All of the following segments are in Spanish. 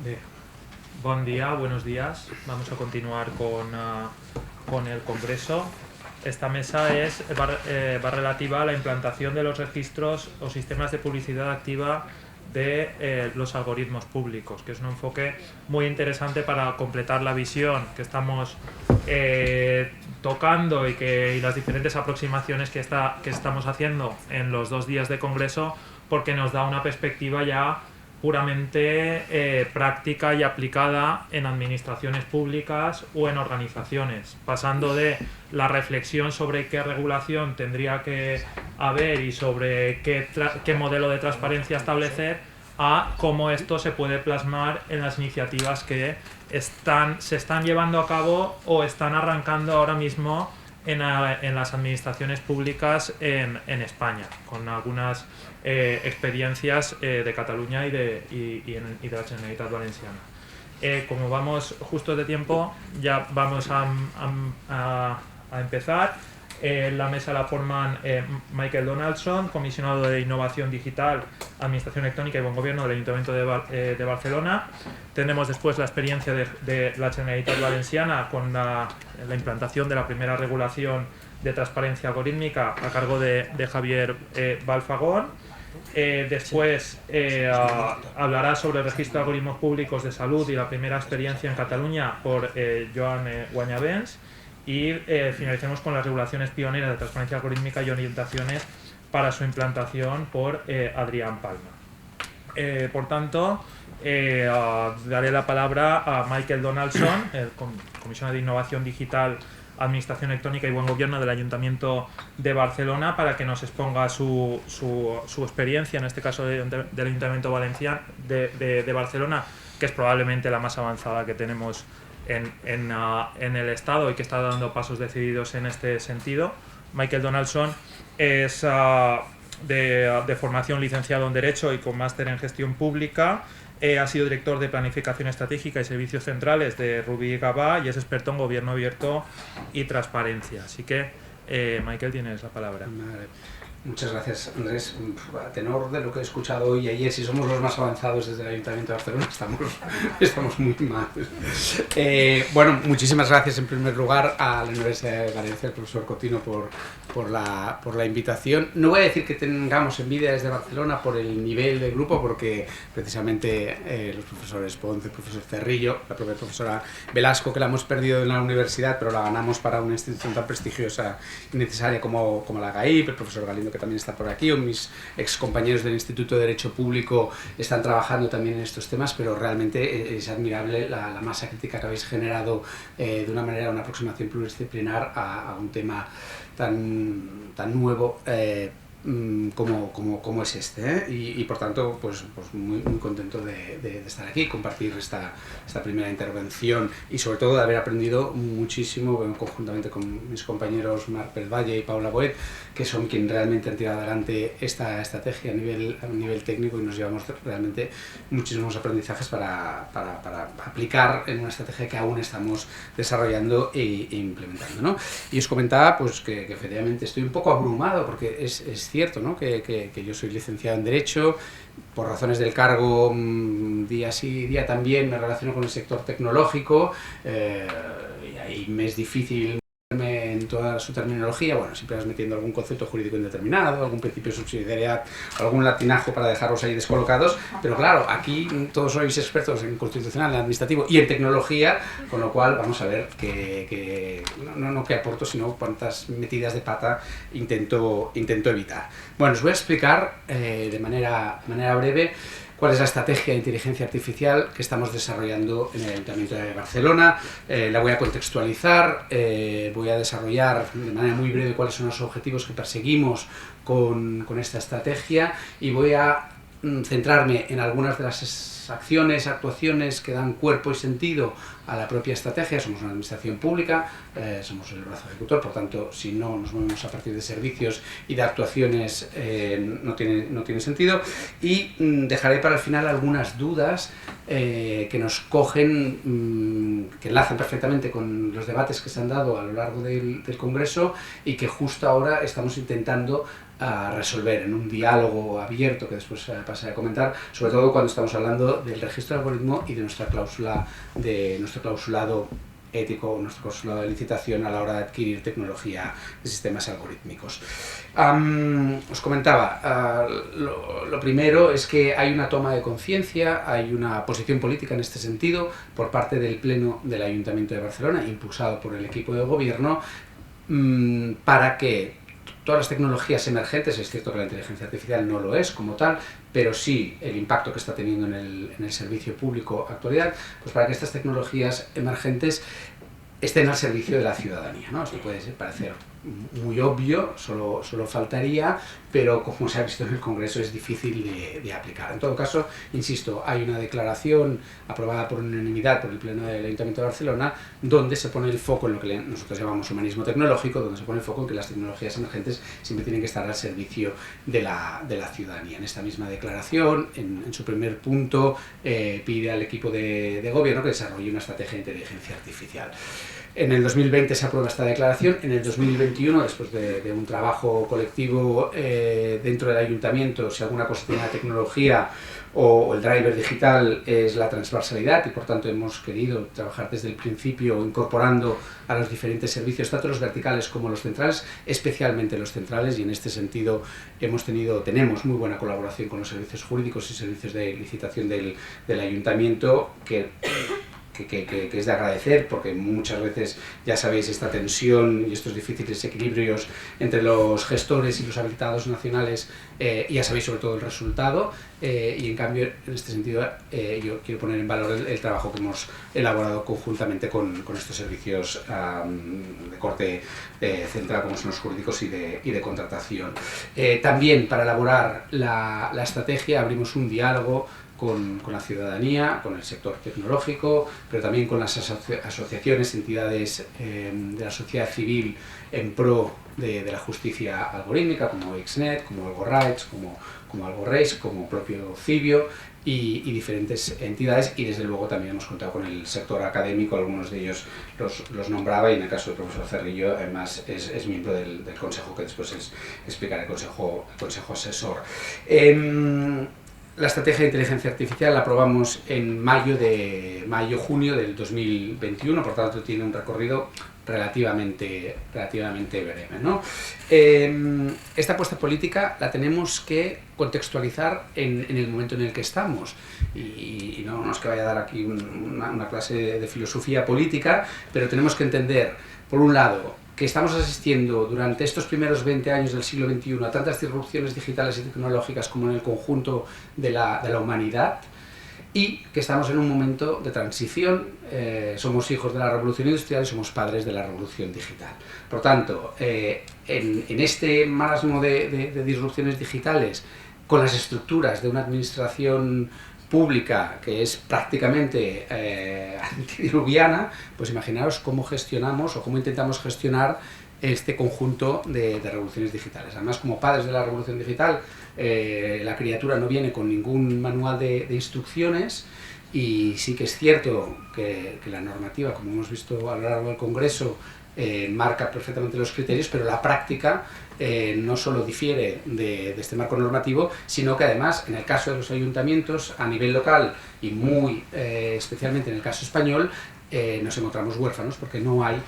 Bé, bon día, buenos días. Vamos a continuar con el Congreso. Esta mesa va relativa a la implantación de los registros o sistemas de publicidad activa de los algoritmos públicos, que es un enfoque muy interesante para completar la visión que estamos tocando y las diferentes aproximaciones que estamos haciendo en los 2 días de Congreso, porque nos da una perspectiva ya puramente práctica y aplicada en administraciones públicas o en organizaciones, pasando de la reflexión sobre qué regulación tendría que haber y sobre qué modelo de transparencia establecer, a cómo esto se puede plasmar en las iniciativas que se están llevando a cabo o están arrancando ahora mismo en las administraciones públicas en España, con algunas experiencias de Cataluña y de la Generalitat Valenciana. Como vamos justo de tiempo, ya vamos a empezar. La mesa la forman Michael Donaldson, comisionado de Innovación Digital, Administración Electrónica y Buen Gobierno del Ayuntamiento de Barcelona. Tenemos después la experiencia de la Generalitat Valenciana con la implantación de la primera regulación de transparencia algorítmica a cargo de Javier Balfagón. Después hablará sobre el registro de algoritmos públicos de salud y la primera experiencia en Cataluña por Joan Guanyabens. Y finalizaremos con las regulaciones pioneras de transparencia algorítmica y orientaciones para su implantación por Adrián Palma. Por tanto, daré la palabra a Michael Donaldson, el comisionado de Innovación Digital, Administración Electrónica y Buen Gobierno del Ayuntamiento de Barcelona, para que nos exponga su experiencia, en este caso del Ayuntamiento Valenciano de Barcelona, que es probablemente la más avanzada que tenemos en el Estado y que está dando pasos decididos en este sentido. Michael Donaldson es de formación licenciado en Derecho y con máster en Gestión Pública. Ha sido director de Planificación Estratégica y Servicios Centrales de Rubí Gabá y es experto en Gobierno Abierto y Transparencia. Así que, Michael, tienes la palabra. Vale. Muchas gracias, Andrés. A tenor de lo que he escuchado hoy y ayer, si somos los más avanzados desde el Ayuntamiento de Barcelona, estamos muy mal. Bueno, muchísimas gracias en primer lugar a la Universidad de Valencia, al profesor Cotino, por la invitación. No voy a decir que tengamos envidia desde Barcelona por el nivel del grupo, porque precisamente los profesores Ponce, el profesor Cerrillo, la propia profesora Velasco, que la hemos perdido en la universidad, pero la ganamos para una institución tan prestigiosa y necesaria como la GAIP, el profesor Galindo, que también está por aquí, o mis ex compañeros del Instituto de Derecho Público están trabajando también en estos temas, pero realmente es admirable la masa crítica que habéis generado de una manera, una aproximación pluridisciplinar a un tema tan nuevo como es este, y por tanto pues muy contento de estar aquí, compartir esta primera intervención y sobre todo de haber aprendido muchísimo conjuntamente con mis compañeros Marc Valle y Paula Boet, que son quienes realmente han tirado adelante esta estrategia a nivel técnico, y nos llevamos realmente muchísimos aprendizajes para aplicar en una estrategia que aún estamos desarrollando e implementando, ¿no? Y os comentaba pues que efectivamente estoy un poco abrumado, porque es cierto, ¿no? que yo soy licenciado en Derecho, por razones del cargo, día sí, día también me relaciono con el sector tecnológico, y ahí me es difícil en toda su terminología. Bueno, siempre vas metiendo algún concepto jurídico indeterminado, algún principio de subsidiariedad, algún latinajo para dejarlos ahí descolocados, pero claro, aquí todos sois expertos en constitucional, en administrativo y en tecnología, con lo cual vamos a ver que no qué aporto, sino cuántas metidas de pata intento evitar. Bueno, os voy a explicar de manera breve cuál es la estrategia de inteligencia artificial que estamos desarrollando en el Ayuntamiento de Barcelona. La voy a contextualizar, voy a desarrollar de manera muy breve cuáles son los objetivos que perseguimos con esta estrategia, y voy a centrarme en algunas de las acciones, actuaciones que dan cuerpo y sentido a la propia estrategia. Somos una administración pública, somos el brazo ejecutor, por tanto, si no nos movemos a partir de servicios y de actuaciones, no tiene sentido. Y dejaré para el final algunas dudas que nos cogen, que enlazan perfectamente con los debates que se han dado a lo largo del Congreso y que justo ahora estamos intentando resolver en un diálogo abierto que después pasaré a comentar, sobre todo cuando estamos hablando del registro de algoritmo y de nuestra cláusula, de nuestro clausulado ético, nuestro clausulado de licitación a la hora de adquirir tecnología de sistemas algorítmicos. Os comentaba, lo primero es que hay una toma de conciencia, hay una posición política en este sentido por parte del Pleno del Ayuntamiento de Barcelona, impulsado por el equipo de gobierno, para que todas las tecnologías emergentes, es cierto que la inteligencia artificial no lo es como tal, pero sí el impacto que está teniendo en el servicio público actualidad, pues para que estas tecnologías emergentes estén al servicio de la ciudadanía, ¿no? Esto puede parecer muy obvio, solo faltaría, pero como se ha visto en el Congreso es difícil de aplicar. En todo caso, insisto, hay una declaración aprobada por unanimidad por el Pleno del Ayuntamiento de Barcelona donde se pone el foco en lo que nosotros llamamos humanismo tecnológico, donde se pone el foco en que las tecnologías emergentes siempre tienen que estar al servicio de la ciudadanía. En esta misma declaración, en su primer punto, pide al equipo de gobierno que desarrolle una estrategia de inteligencia artificial. En el 2020 se aprueba esta declaración, en el 2021, después de un trabajo colectivo dentro del ayuntamiento, si alguna cosa tiene la tecnología o el driver digital es la transversalidad y por tanto hemos querido trabajar desde el principio incorporando a los diferentes servicios, tanto los verticales como los centrales, especialmente los centrales, y en este sentido tenemos muy buena colaboración con los servicios jurídicos y servicios de licitación del ayuntamiento que es de agradecer, porque muchas veces, ya sabéis, esta tensión y estos difíciles equilibrios entre los gestores y los habilitados nacionales, ya sabéis sobre todo el resultado, y en cambio, en este sentido, yo quiero poner en valor el trabajo que hemos elaborado conjuntamente con estos servicios de corte central, como son los jurídicos y de contratación. También, para elaborar la estrategia, abrimos un diálogo con la ciudadanía, con el sector tecnológico, pero también con las asociaciones, entidades de la sociedad civil en pro de la justicia algorítmica, como XNet, como AlgoRights, como AlgoRace, como propio Cibio y diferentes entidades, y desde luego también hemos contado con el sector académico, algunos de ellos los nombraba, y en el caso del profesor Cerrillo además es miembro del consejo, que después explicaré, el consejo asesor. La estrategia de inteligencia artificial la aprobamos en mayo-junio del 2021, por tanto tiene un recorrido relativamente breve, ¿no? Esta apuesta política la tenemos que contextualizar en el momento en el que estamos, y no es que vaya a dar aquí una clase de filosofía política, pero tenemos que entender, por un lado, que estamos asistiendo durante estos primeros 20 años del siglo XXI a tantas disrupciones digitales y tecnológicas como en el conjunto de la humanidad, y que estamos en un momento de transición. Somos hijos de la revolución industrial y somos padres de la revolución digital. Por tanto, en este marasmo de disrupciones digitales, con las estructuras de una administración pública que es prácticamente antidiluviana, pues imaginaos cómo gestionamos o cómo intentamos gestionar este conjunto de revoluciones digitales. Además, como padres de la revolución digital, la criatura no viene con ningún manual de instrucciones, y sí que es cierto que la normativa, como hemos visto a lo largo del Congreso, marca perfectamente los criterios, pero la práctica no solo difiere de este marco normativo, sino que además, en el caso de los ayuntamientos, a nivel local y muy especialmente en el caso español, nos encontramos huérfanos porque no hay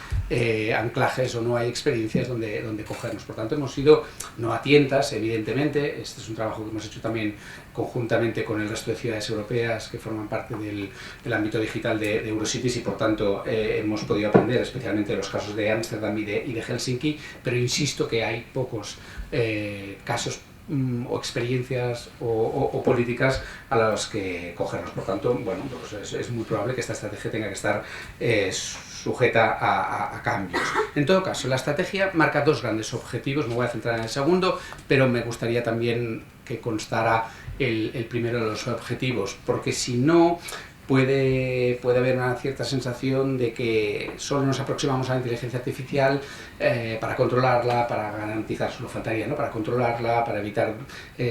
anclajes o no hay experiencias donde cogernos. Por tanto, hemos ido no a tientas, evidentemente. Este es un trabajo que hemos hecho también conjuntamente con el resto de ciudades europeas que forman parte del ámbito digital de Eurocities, y por tanto hemos podido aprender especialmente de los casos de Ámsterdam y de Helsinki, pero insisto que hay pocos casos o experiencias o políticas a las que cogernos. Por tanto, bueno, pues es muy probable que esta estrategia tenga que estar sujeta a cambios. En todo caso, la estrategia marca dos grandes objetivos. Me voy a centrar en el segundo, pero me gustaría también que constara el primero de los objetivos, porque si no, puede haber una cierta sensación de que solo nos aproximamos a la inteligencia artificial para controlarla, para garantizar, solo faltaría, ¿no?, para controlarla, para evitar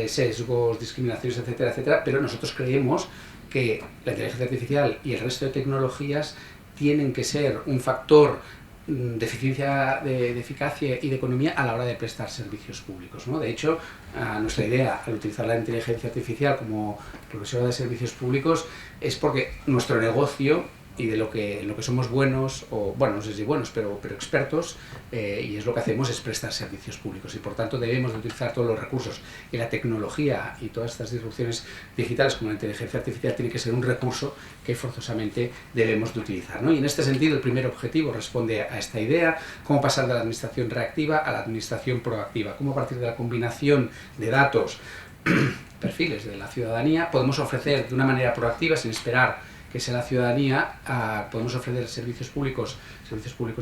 sesgos, discriminaciones, etcétera, etcétera, pero nosotros creemos que la inteligencia artificial y el resto de tecnologías tienen que ser un factor de eficiencia, de eficacia y de economía a la hora de prestar servicios públicos, ¿no? De hecho, nuestra idea al utilizar la inteligencia artificial como profesora de servicios públicos es porque nuestro negocio y de lo que somos buenos, o bueno, no sé si buenos, pero expertos, y es lo que hacemos, es prestar servicios públicos, y por tanto debemos de utilizar todos los recursos, y la tecnología y todas estas disrupciones digitales como la inteligencia artificial tiene que ser un recurso que forzosamente debemos de utilizar, ¿no? Y en este sentido el primer objetivo responde a esta idea: cómo pasar de la administración reactiva a la administración proactiva, cómo a partir de la combinación de datos, perfiles de la ciudadanía, podemos ofrecer de una manera proactiva, sin esperar que sea la ciudadanía, podemos ofrecer servicios públicos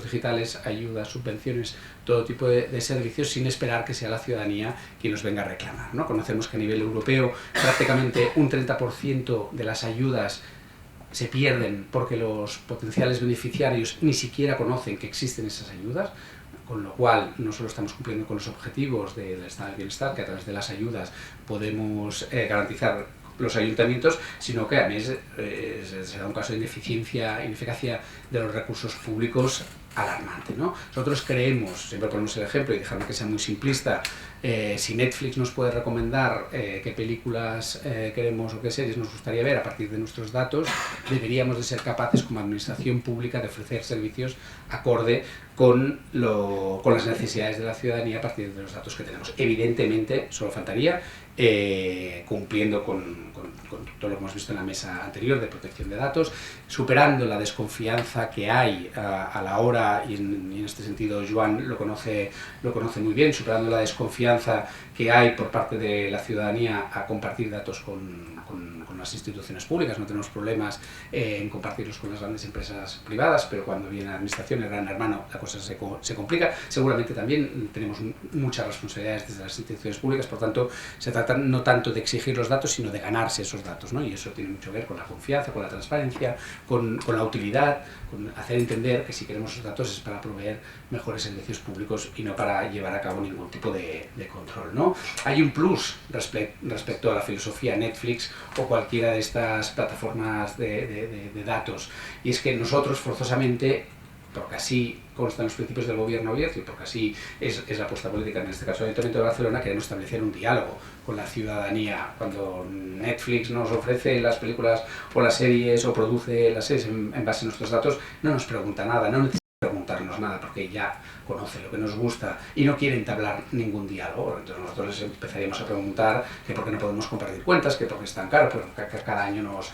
digitales, ayudas, subvenciones, todo tipo de servicios, sin esperar que sea la ciudadanía quien nos venga a reclamar, ¿no? Conocemos que a nivel europeo prácticamente un 30% de las ayudas se pierden porque los potenciales beneficiarios ni siquiera conocen que existen esas ayudas, con lo cual no solo estamos cumpliendo con los objetivos del estado del bienestar, que a través de las ayudas podemos garantizar los ayuntamientos, sino que a mí será un caso de ineficacia de los recursos públicos alarmante, ¿no? Nosotros creemos, siempre ponemos el ejemplo, y dejadme que sea muy simplista, si Netflix nos puede recomendar qué películas queremos o qué series nos gustaría ver a partir de nuestros datos, deberíamos de ser capaces como administración pública de ofrecer servicios acorde con las necesidades de la ciudadanía a partir de los datos que tenemos. Evidentemente, solo faltaría, cumpliendo con todo lo que hemos visto en la mesa anterior de protección de datos, superando la desconfianza que hay a la hora, y en este sentido Joan lo conoce muy bien, superando la desconfianza que hay por parte de la ciudadanía a compartir datos con las instituciones públicas. No tenemos problemas en compartirlos con las grandes empresas privadas, pero cuando viene la administración, el gran hermano, la cosa se complica. Seguramente también tenemos muchas responsabilidades desde las instituciones públicas, por tanto se trata no tanto de exigir los datos, sino de ganarse esos datos, ¿no? Y eso tiene mucho que ver con la confianza, con la transparencia, con la utilidad, con hacer entender que si queremos esos datos es para proveer mejores servicios públicos y no para llevar a cabo ningún tipo de control, ¿no? Hay un plus respecto a la filosofía Netflix o cualquiera de estas plataformas de datos, y es que nosotros forzosamente, porque así constan los principios del gobierno abierto y porque así es la apuesta política, en este caso el Ayuntamiento de Barcelona, queremos establecer un diálogo con la ciudadanía. Cuando Netflix nos ofrece las películas o las series, o produce las series en base a nuestros datos, no nos pregunta nada, no necesita preguntarnos nada, porque ya conoce lo que nos gusta y no quiere entablar ningún diálogo. Entonces nosotros les empezaríamos a preguntar que por qué no podemos compartir cuentas, que por qué es tan caro, porque cada año nos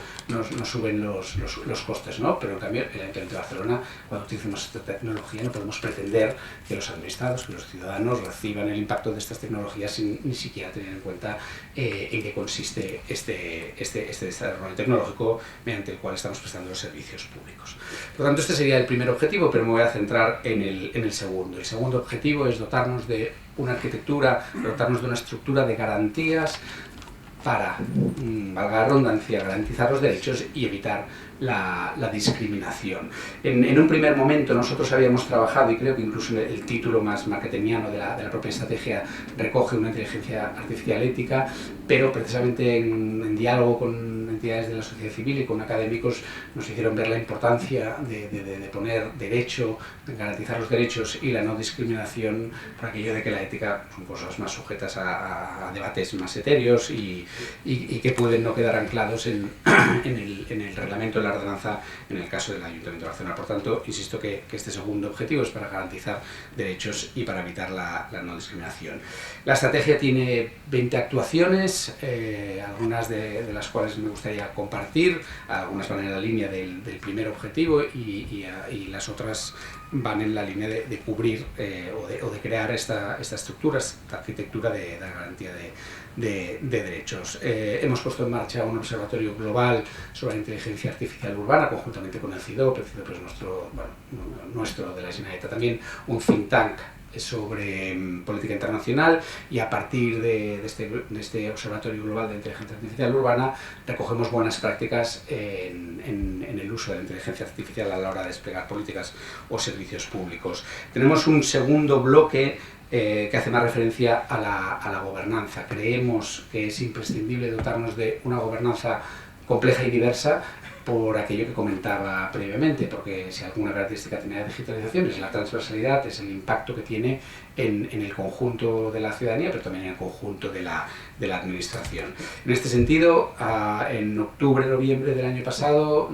suben los costes, ¿no? Pero en cambio el Ayuntamiento de Barcelona, cuando utilizamos esta tecnología, no podemos pretender que los administrados, que los ciudadanos reciban el impacto de estas tecnologías sin ni siquiera tener en cuenta en qué consiste este desarrollo tecnológico mediante el cual estamos prestando los servicios públicos. Por lo tanto, este sería el primer objetivo, pero me voy a centrar en el segundo. El segundo objetivo es dotarnos de una arquitectura, dotarnos de una estructura de garantías para, valga la redundancia, garantizar los derechos y evitar la discriminación. En un primer momento nosotros habíamos trabajado, y creo que incluso el título más marketingiano de la propia estrategia recoge una inteligencia artificial ética, pero precisamente en diálogo con entidades de la sociedad civil y con académicos nos hicieron ver la importancia de poner derecho, de garantizar los derechos y la no discriminación, por aquello de que la ética son cosas más sujetas a debates más etéreos y que pueden no quedar anclados en el reglamento de la ordenanza en el caso del Ayuntamiento de Barcelona. Por tanto, insisto que este segundo objetivo es para garantizar derechos y para evitar la no discriminación. La estrategia tiene 20 actuaciones, algunas de las cuales me gustaría compartir, algunas van en la línea del primer objetivo y las otras van en la línea de cubrir o de crear esta estructura, esta arquitectura de garantía de derechos. Hemos puesto en marcha un observatorio global sobre la inteligencia artificial urbana conjuntamente con el CIDOP. El CIDOP es nuestro de la Generalitat también, un think tank sobre política internacional, y a partir de este observatorio global de inteligencia artificial urbana recogemos buenas prácticas en el uso de la inteligencia artificial a la hora de desplegar políticas o servicios públicos. Tenemos un segundo bloque que hace más referencia a la gobernanza. Creemos que es imprescindible dotarnos de una gobernanza compleja y diversa por aquello que comentaba previamente, porque si alguna característica tiene la digitalización es la transversalidad, es el impacto que tiene en el conjunto de la ciudadanía, pero también en el conjunto de la administración. En este sentido, en octubre-noviembre del año pasado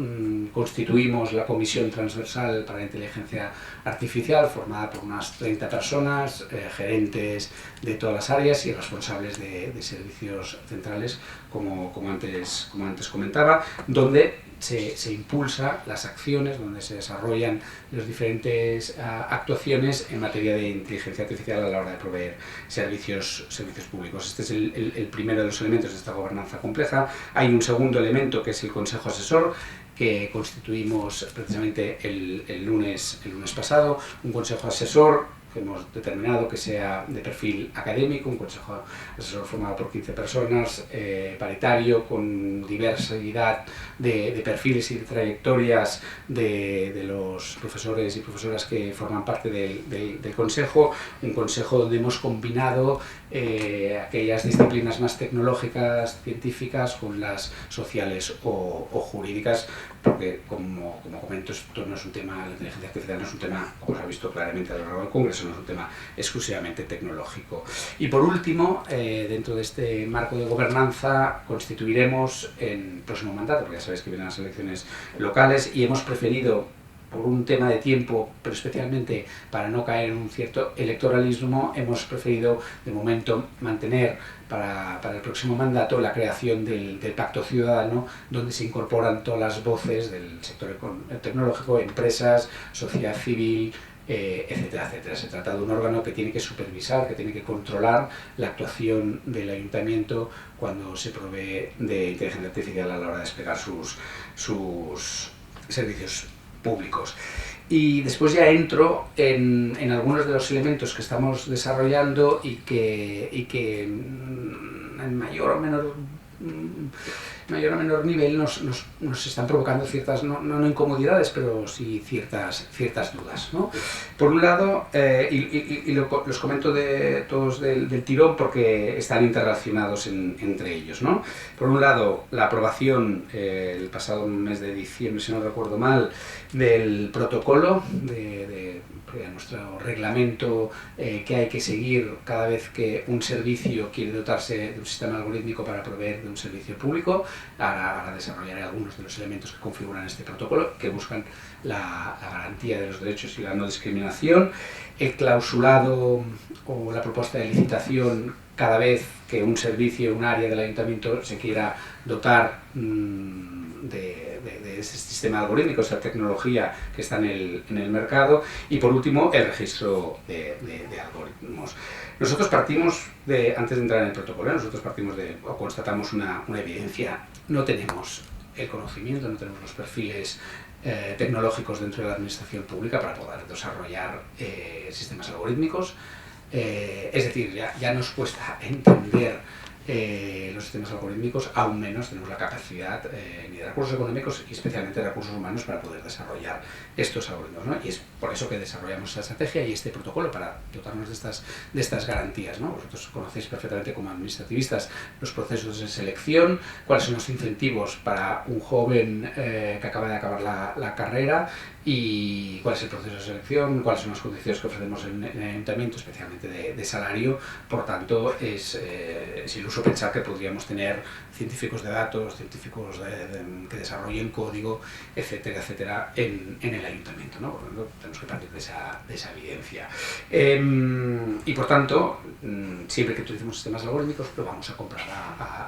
constituimos la Comisión Transversal para la Inteligencia Artificial, formada por unas 30 personas, gerentes de todas las áreas y responsables de servicios centrales, como antes comentaba, donde se impulsa las acciones, donde se desarrollan las diferentes actuaciones en materia de inteligencia artificial a la hora de proveer servicios públicos. Este es el primero de los elementos de esta gobernanza compleja. Hay un segundo elemento que es el Consejo Asesor, que constituimos precisamente el lunes pasado, un Consejo Asesor que hemos determinado que sea de perfil académico, un consejo asesor formado por 15 personas, paritario, con diversidad de perfiles y de trayectorias de los profesores y profesoras que forman parte del consejo, un consejo donde hemos combinado aquellas disciplinas más tecnológicas, científicas, con las sociales o jurídicas, porque como comento, esto no es un tema, la inteligencia artificial no es un tema, como se ha visto claramente a lo largo del Congreso, no es un tema exclusivamente tecnológico. Y por último, dentro de este marco de gobernanza, constituiremos en próximo mandato, porque ya sabéis que vienen las elecciones locales, y hemos preferido, por un tema de tiempo, pero especialmente para no caer en un cierto electoralismo, hemos preferido de momento mantener para el próximo mandato la creación del Pacto Ciudadano, donde se incorporan todas las voces del sector tecnológico, empresas, sociedad civil, etcétera, etcétera. Se trata de un órgano que tiene que supervisar, que tiene que controlar la actuación del ayuntamiento cuando se provee de inteligencia artificial a la hora de desplegar sus servicios públicos. Y después ya entro en algunos de los elementos que estamos desarrollando y que en mayor o menor nivel nos están provocando ciertas, no incomodidades, pero sí ciertas dudas, ¿no? Por un lado, los comento todos del tirón porque están interrelacionados entre ellos, ¿no? Por un lado, la aprobación el pasado mes de diciembre, si no recuerdo mal, del protocolo de nuestro reglamento que hay que seguir cada vez que un servicio quiere dotarse de un sistema algorítmico para proveer de un servicio público. Ahora desarrollaré algunos de los elementos que configuran este protocolo, que buscan la garantía de los derechos y la no discriminación. El clausulado o la propuesta de licitación cada vez que un servicio, un área del ayuntamiento se quiera dotar de ese sistema algorítmico, esa tecnología que está en el mercado. Y por último, el registro de algoritmos. Nosotros partimos antes de entrar en el protocolo, o constatamos una evidencia. No tenemos el conocimiento, no tenemos los perfiles tecnológicos dentro de la administración pública para poder desarrollar sistemas algorítmicos. Es decir, ya nos cuesta entender los sistemas algorítmicos, aún menos tenemos la capacidad ni de recursos económicos y especialmente de recursos humanos para poder desarrollar estos algoritmos, ¿no? Y es por eso que desarrollamos esta estrategia y este protocolo para dotarnos de estas garantías, ¿no? Vosotros conocéis perfectamente como administrativistas los procesos de selección, cuáles son los incentivos para un joven que acaba de acabar la carrera y cuál es el proceso de selección, cuáles son las condiciones que ofrecemos en el ayuntamiento, especialmente de salario. Por tanto, es iluso pensar que podríamos tener científicos de datos, científicos que desarrollen código, etcétera, etcétera, en el ayuntamiento, ¿no? Por lo tanto, tenemos que partir de esa evidencia. Y por tanto, siempre que utilicemos sistemas algorítmicos, lo vamos a comprar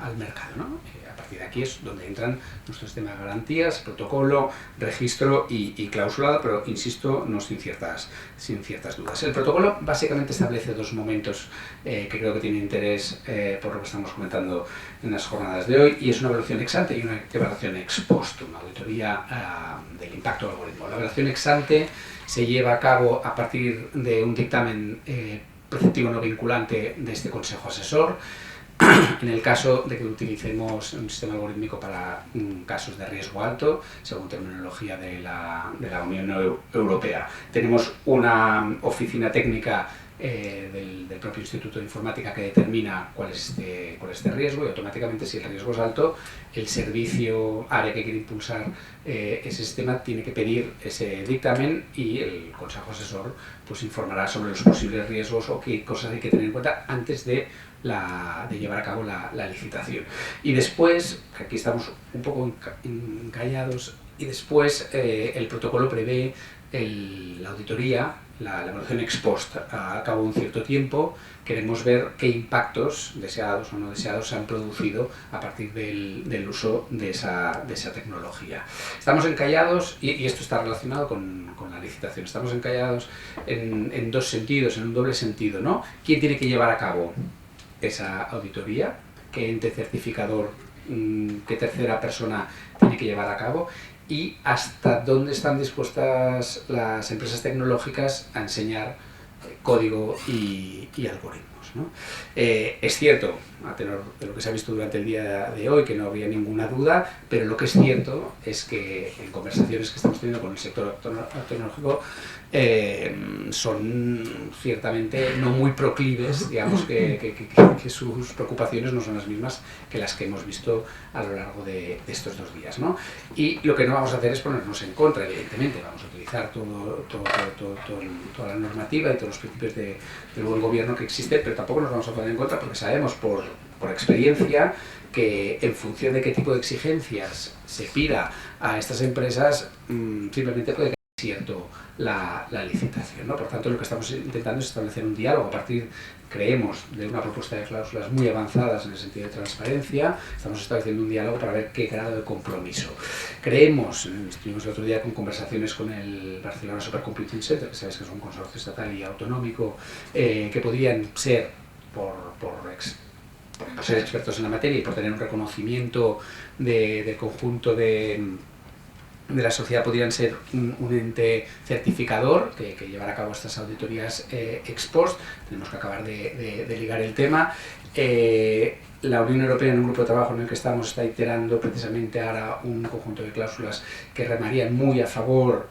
al mercado, ¿no? A partir de aquí es donde entran nuestro sistema de garantías, protocolo, registro y clausulado, pero insisto, no sin ciertas dudas. El protocolo básicamente establece dos momentos que creo que tienen interés por lo que estamos comentando en las jornadas de hoy, y es una evaluación ex ante y una evaluación ex post, una auditoría del impacto del algoritmo. La evaluación ex ante se lleva a cabo a partir de un dictamen preceptivo no vinculante de este Consejo Asesor. En el caso de que utilicemos un sistema algorítmico para casos de riesgo alto, según terminología de la Unión Europea. Tenemos una oficina técnica del propio Instituto de Informática que determina cuál es este riesgo, y automáticamente, si el riesgo es alto, el servicio área que quiere impulsar ese sistema tiene que pedir ese dictamen, y el consejo asesor pues informará sobre los posibles riesgos o qué cosas hay que tener en cuenta antes de llevar a cabo la licitación. Y después, que aquí estamos un poco encallados, y después el protocolo prevé la auditoría, la evaluación ex post. A cabo de un cierto tiempo queremos ver qué impactos, deseados o no deseados, se han producido a partir del uso de esa tecnología. Estamos encallados, y esto está relacionado con la licitación, estamos encallados en dos sentidos, en un doble sentido, ¿no? ¿Quién tiene que llevar a cabo esa auditoría? ¿Qué ente certificador, qué tercera persona tiene que llevar a cabo? Y hasta dónde están dispuestas las empresas tecnológicas a enseñar código y algoritmos, ¿no? Es cierto, a tenor de lo que se ha visto durante el día de hoy, que no habría ninguna duda, pero lo que es cierto es que en conversaciones que estamos teniendo con el sector tecnológico son ciertamente no muy proclives, digamos, que sus preocupaciones no son las mismas que las que hemos visto a lo largo de estos 2 días, ¿no? Y lo que no vamos a hacer es ponernos en contra, evidentemente. Vamos a utilizar toda la normativa y todos los principios del buen gobierno que existe, pero tampoco nos vamos a poner en contra, porque sabemos por experiencia que en función de qué tipo de exigencias se pida a estas empresas, simplemente puede cierto la licitación, ¿no? Por tanto, lo que estamos intentando es establecer un diálogo a partir, creemos, de una propuesta de cláusulas muy avanzadas en el sentido de transparencia. Estamos estableciendo un diálogo para ver qué grado de compromiso. Creemos, estuvimos el otro día con conversaciones con el Barcelona Supercomputing Center, que sabéis que es un consorcio estatal y autonómico, que podrían ser, por ser expertos en la materia y por tener un reconocimiento del conjunto de la sociedad, podrían ser un ente certificador que llevará a cabo estas auditorías ex post. Tenemos que acabar de ligar el tema. La Unión Europea, en un grupo de trabajo en el que estamos, está iterando precisamente ahora un conjunto de cláusulas que remarían muy a favor,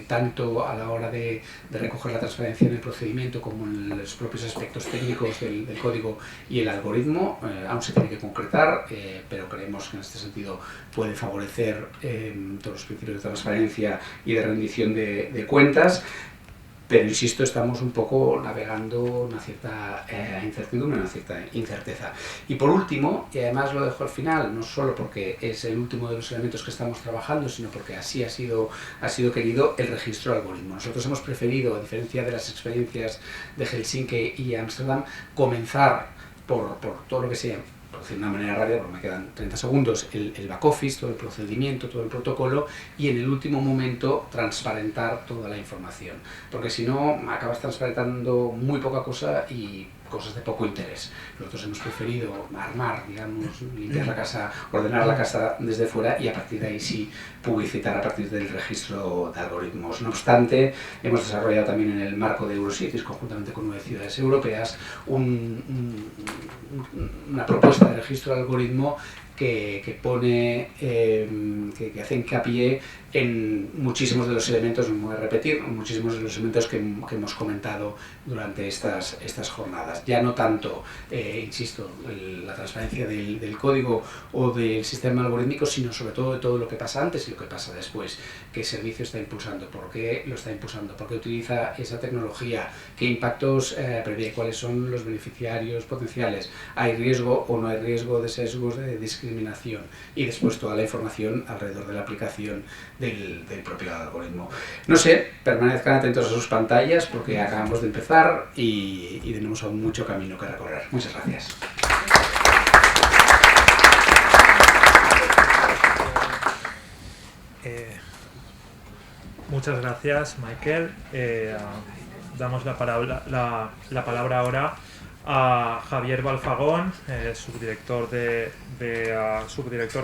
tanto a la hora de recoger la transparencia en el procedimiento como en los propios aspectos técnicos del código y el algoritmo. Aún se tiene que concretar, pero creemos que en este sentido puede favorecer todos los principios de transparencia y de rendición de cuentas. Pero, insisto, estamos un poco navegando una cierta incertidumbre, una cierta incerteza. Y por último, y además lo dejo al final, no solo porque es el último de los elementos que estamos trabajando, sino porque así ha sido querido, el registro de algoritmos. Nosotros hemos preferido, a diferencia de las experiencias de Helsinki y Ámsterdam, comenzar por todo lo que sea, por decir de una manera rápida, porque me quedan 30 segundos, el back office, todo el procedimiento, todo el protocolo, y en el último momento transparentar toda la información. Porque si no, acabas transparentando muy poca cosa y cosas de poco interés. Nosotros hemos preferido armar, digamos, limpiar la casa, ordenar la casa desde fuera, y a partir de ahí sí publicitar a partir del registro de algoritmos. No obstante, hemos desarrollado también en el marco de Eurocities, conjuntamente con 9 ciudades europeas, una propuesta de registro de algoritmo que pone, que hace hincapié en muchísimos de los elementos, no voy a repetir, muchísimos de los elementos que hemos comentado durante estas jornadas. Ya no tanto, insisto, la transparencia del código o del sistema algorítmico, sino sobre todo de todo lo que pasa antes y lo que pasa después. ¿Qué servicio está impulsando? ¿Por qué lo está impulsando? ¿Por qué utiliza esa tecnología? ¿Qué impactos prevé? ¿Cuáles son los beneficiarios potenciales? ¿Hay riesgo o no hay riesgo de sesgos, de discriminación? Y después toda la información alrededor de la aplicación del propio algoritmo. No sé, permanezcan atentos a sus pantallas porque acabamos de empezar y tenemos aún mucho camino que recorrer. Muchas gracias. Muchas gracias, Michael. Damos la palabra ahora a Javier Balfagón, subdirector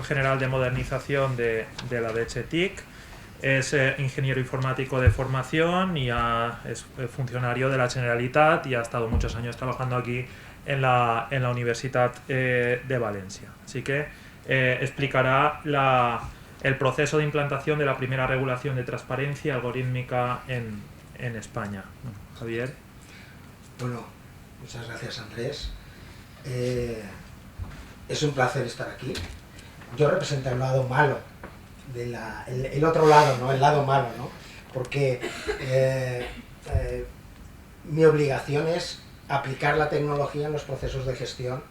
general de modernización de la DHTIC. Es ingeniero informático de formación y es funcionario de la Generalitat y ha estado muchos años trabajando aquí en la Universitat de Valencia. Así que explicará el proceso de implantación de la primera regulación de transparencia algorítmica en España. Javier. Bueno, muchas gracias, Andrés. Es un placer estar aquí. Yo represento el lado malo, el otro lado, ¿no? El lado malo, ¿no? Porque mi obligación es aplicar la tecnología en los procesos de gestión,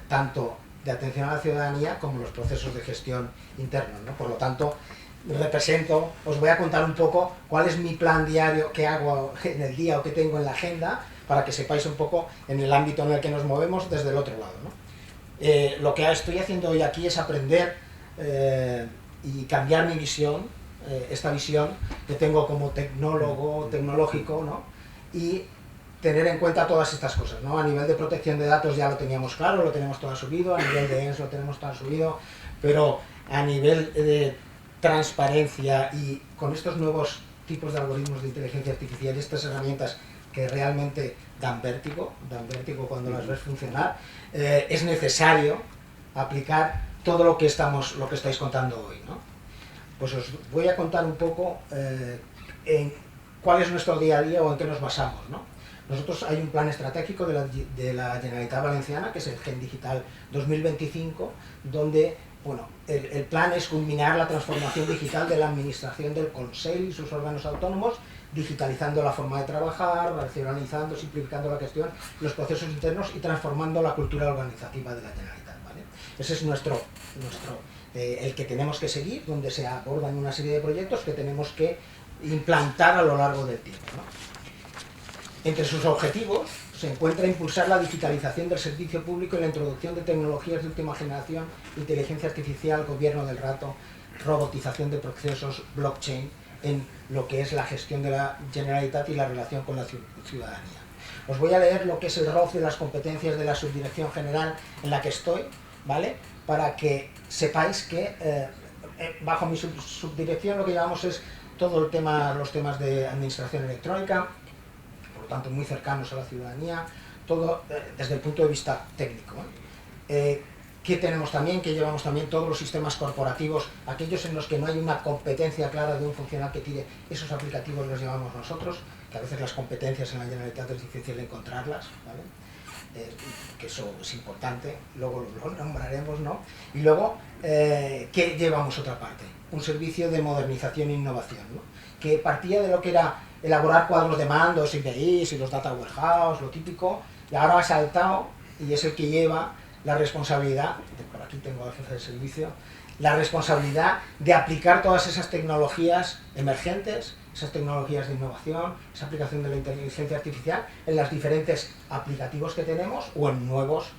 tanto de atención a la ciudadanía como los procesos de gestión internos, ¿no? Por lo tanto, os voy a contar un poco cuál es mi plan diario que hago en el día o que tengo en la agenda, para que sepáis un poco en el ámbito en el que nos movemos desde el otro lado, ¿no? Lo que estoy haciendo hoy aquí es aprender y cambiar mi visión, esta visión que tengo como tecnólogo tecnológico, ¿no? Y tener en cuenta todas estas cosas, ¿no? A nivel de protección de datos ya lo teníamos claro, lo tenemos todo subido, a nivel de ENS lo tenemos todo subido, pero a nivel de transparencia y con estos nuevos tipos de algoritmos de inteligencia artificial, estas herramientas que realmente dan vértigo cuando las ves funcionar, es necesario aplicar todo lo que estáis contando hoy, ¿no? Pues os voy a contar un poco en cuál es nuestro día a día o en qué nos basamos, ¿no? Nosotros hay un plan estratégico de la Generalitat Valenciana, que es el Gen Digital 2025, donde, bueno, el plan es culminar la transformación digital de la administración del Consell y sus órganos autónomos, digitalizando la forma de trabajar, racionalizando, simplificando la gestión, los procesos internos y transformando la cultura organizativa de la Generalitat, ¿vale? Ese es el que tenemos que seguir, donde se abordan una serie de proyectos que tenemos que implantar a lo largo del tiempo, ¿no? Entre sus objetivos se encuentra impulsar la digitalización del servicio público y la introducción de tecnologías de última generación, inteligencia artificial, gobierno del rato, robotización de procesos, blockchain, en lo que es la gestión de la Generalitat y la relación con la ciudadanía. Os voy a leer lo que es el ROF de las competencias de la subdirección general en la que estoy, ¿vale? Para que sepáis que bajo mi subdirección lo que llevamos es todo los temas de administración electrónica, por lo tanto muy cercanos a la ciudadanía, todo desde el punto de vista técnico, ¿eh? Que tenemos también, que llevamos también todos los sistemas corporativos, aquellos en los que no hay una competencia clara de un funcionario que tire, esos aplicativos los llevamos nosotros, que a veces las competencias en la Generalitat es difícil encontrarlas, ¿vale? Que eso es importante, luego lo nombraremos, ¿no? Y luego, ¿qué llevamos otra parte? Un servicio de modernización e innovación, ¿no? Que partía de lo que era elaborar cuadros de mandos, IPIs y los data warehouse, lo típico, y ahora ha saltado y es el que lleva la responsabilidad, por aquí tengo al jefe de servicio, la responsabilidad de aplicar todas esas tecnologías emergentes, esas tecnologías de innovación, esa aplicación de la inteligencia artificial en los diferentes aplicativos que tenemos o en nuevos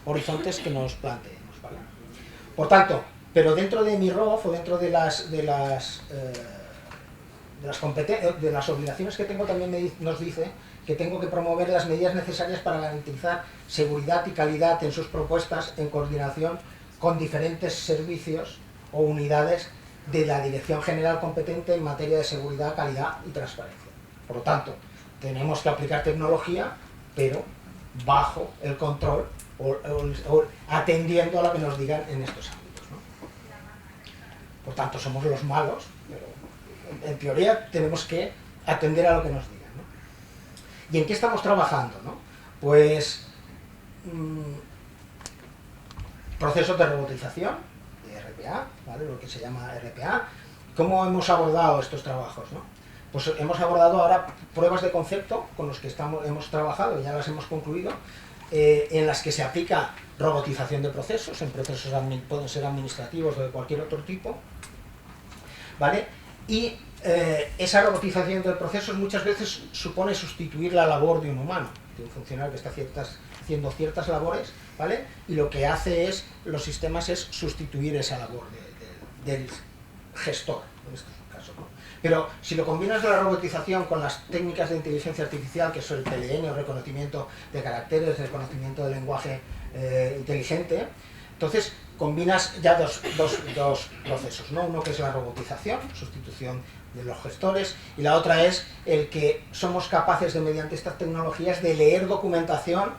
horizontes que nos planteemos, ¿vale? Por tanto, pero dentro de mi ROF o dentro de las obligaciones que tengo, también nos dice que tengo que promover las medidas necesarias para garantizar seguridad y calidad en sus propuestas en coordinación con diferentes servicios o unidades de la Dirección General competente en materia de seguridad, calidad y transparencia. Por lo tanto, tenemos que aplicar tecnología, pero bajo el control o atendiendo a lo que nos digan en estos ámbitos, ¿no? Por tanto, somos los malos, pero en teoría tenemos que atender a lo que nos digan, ¿no? ¿Y en qué estamos trabajando, no? Pues procesos de robotización, de RPA, ¿vale? Lo que se llama RPA. ¿Cómo hemos abordado estos trabajos, no? Pues hemos abordado ahora pruebas de concepto con los que hemos trabajado, ya las hemos concluido, en las que se aplica robotización de procesos, en procesos pueden ser administrativos o de cualquier otro tipo, ¿vale? Y esa robotización de procesos muchas veces supone sustituir la labor de un humano, de un funcionario que está haciendo ciertas labores, ¿vale? Y lo que hace los sistemas es sustituir esa labor del gestor, en este caso, ¿no? Pero si lo combinas la robotización con las técnicas de inteligencia artificial, que son el PLN, o reconocimiento de caracteres, reconocimiento del lenguaje inteligente, entonces combinas ya dos procesos, ¿no? Uno que es la robotización, sustitución de los gestores, y la otra es el que somos capaces de, mediante estas tecnologías, de leer documentación,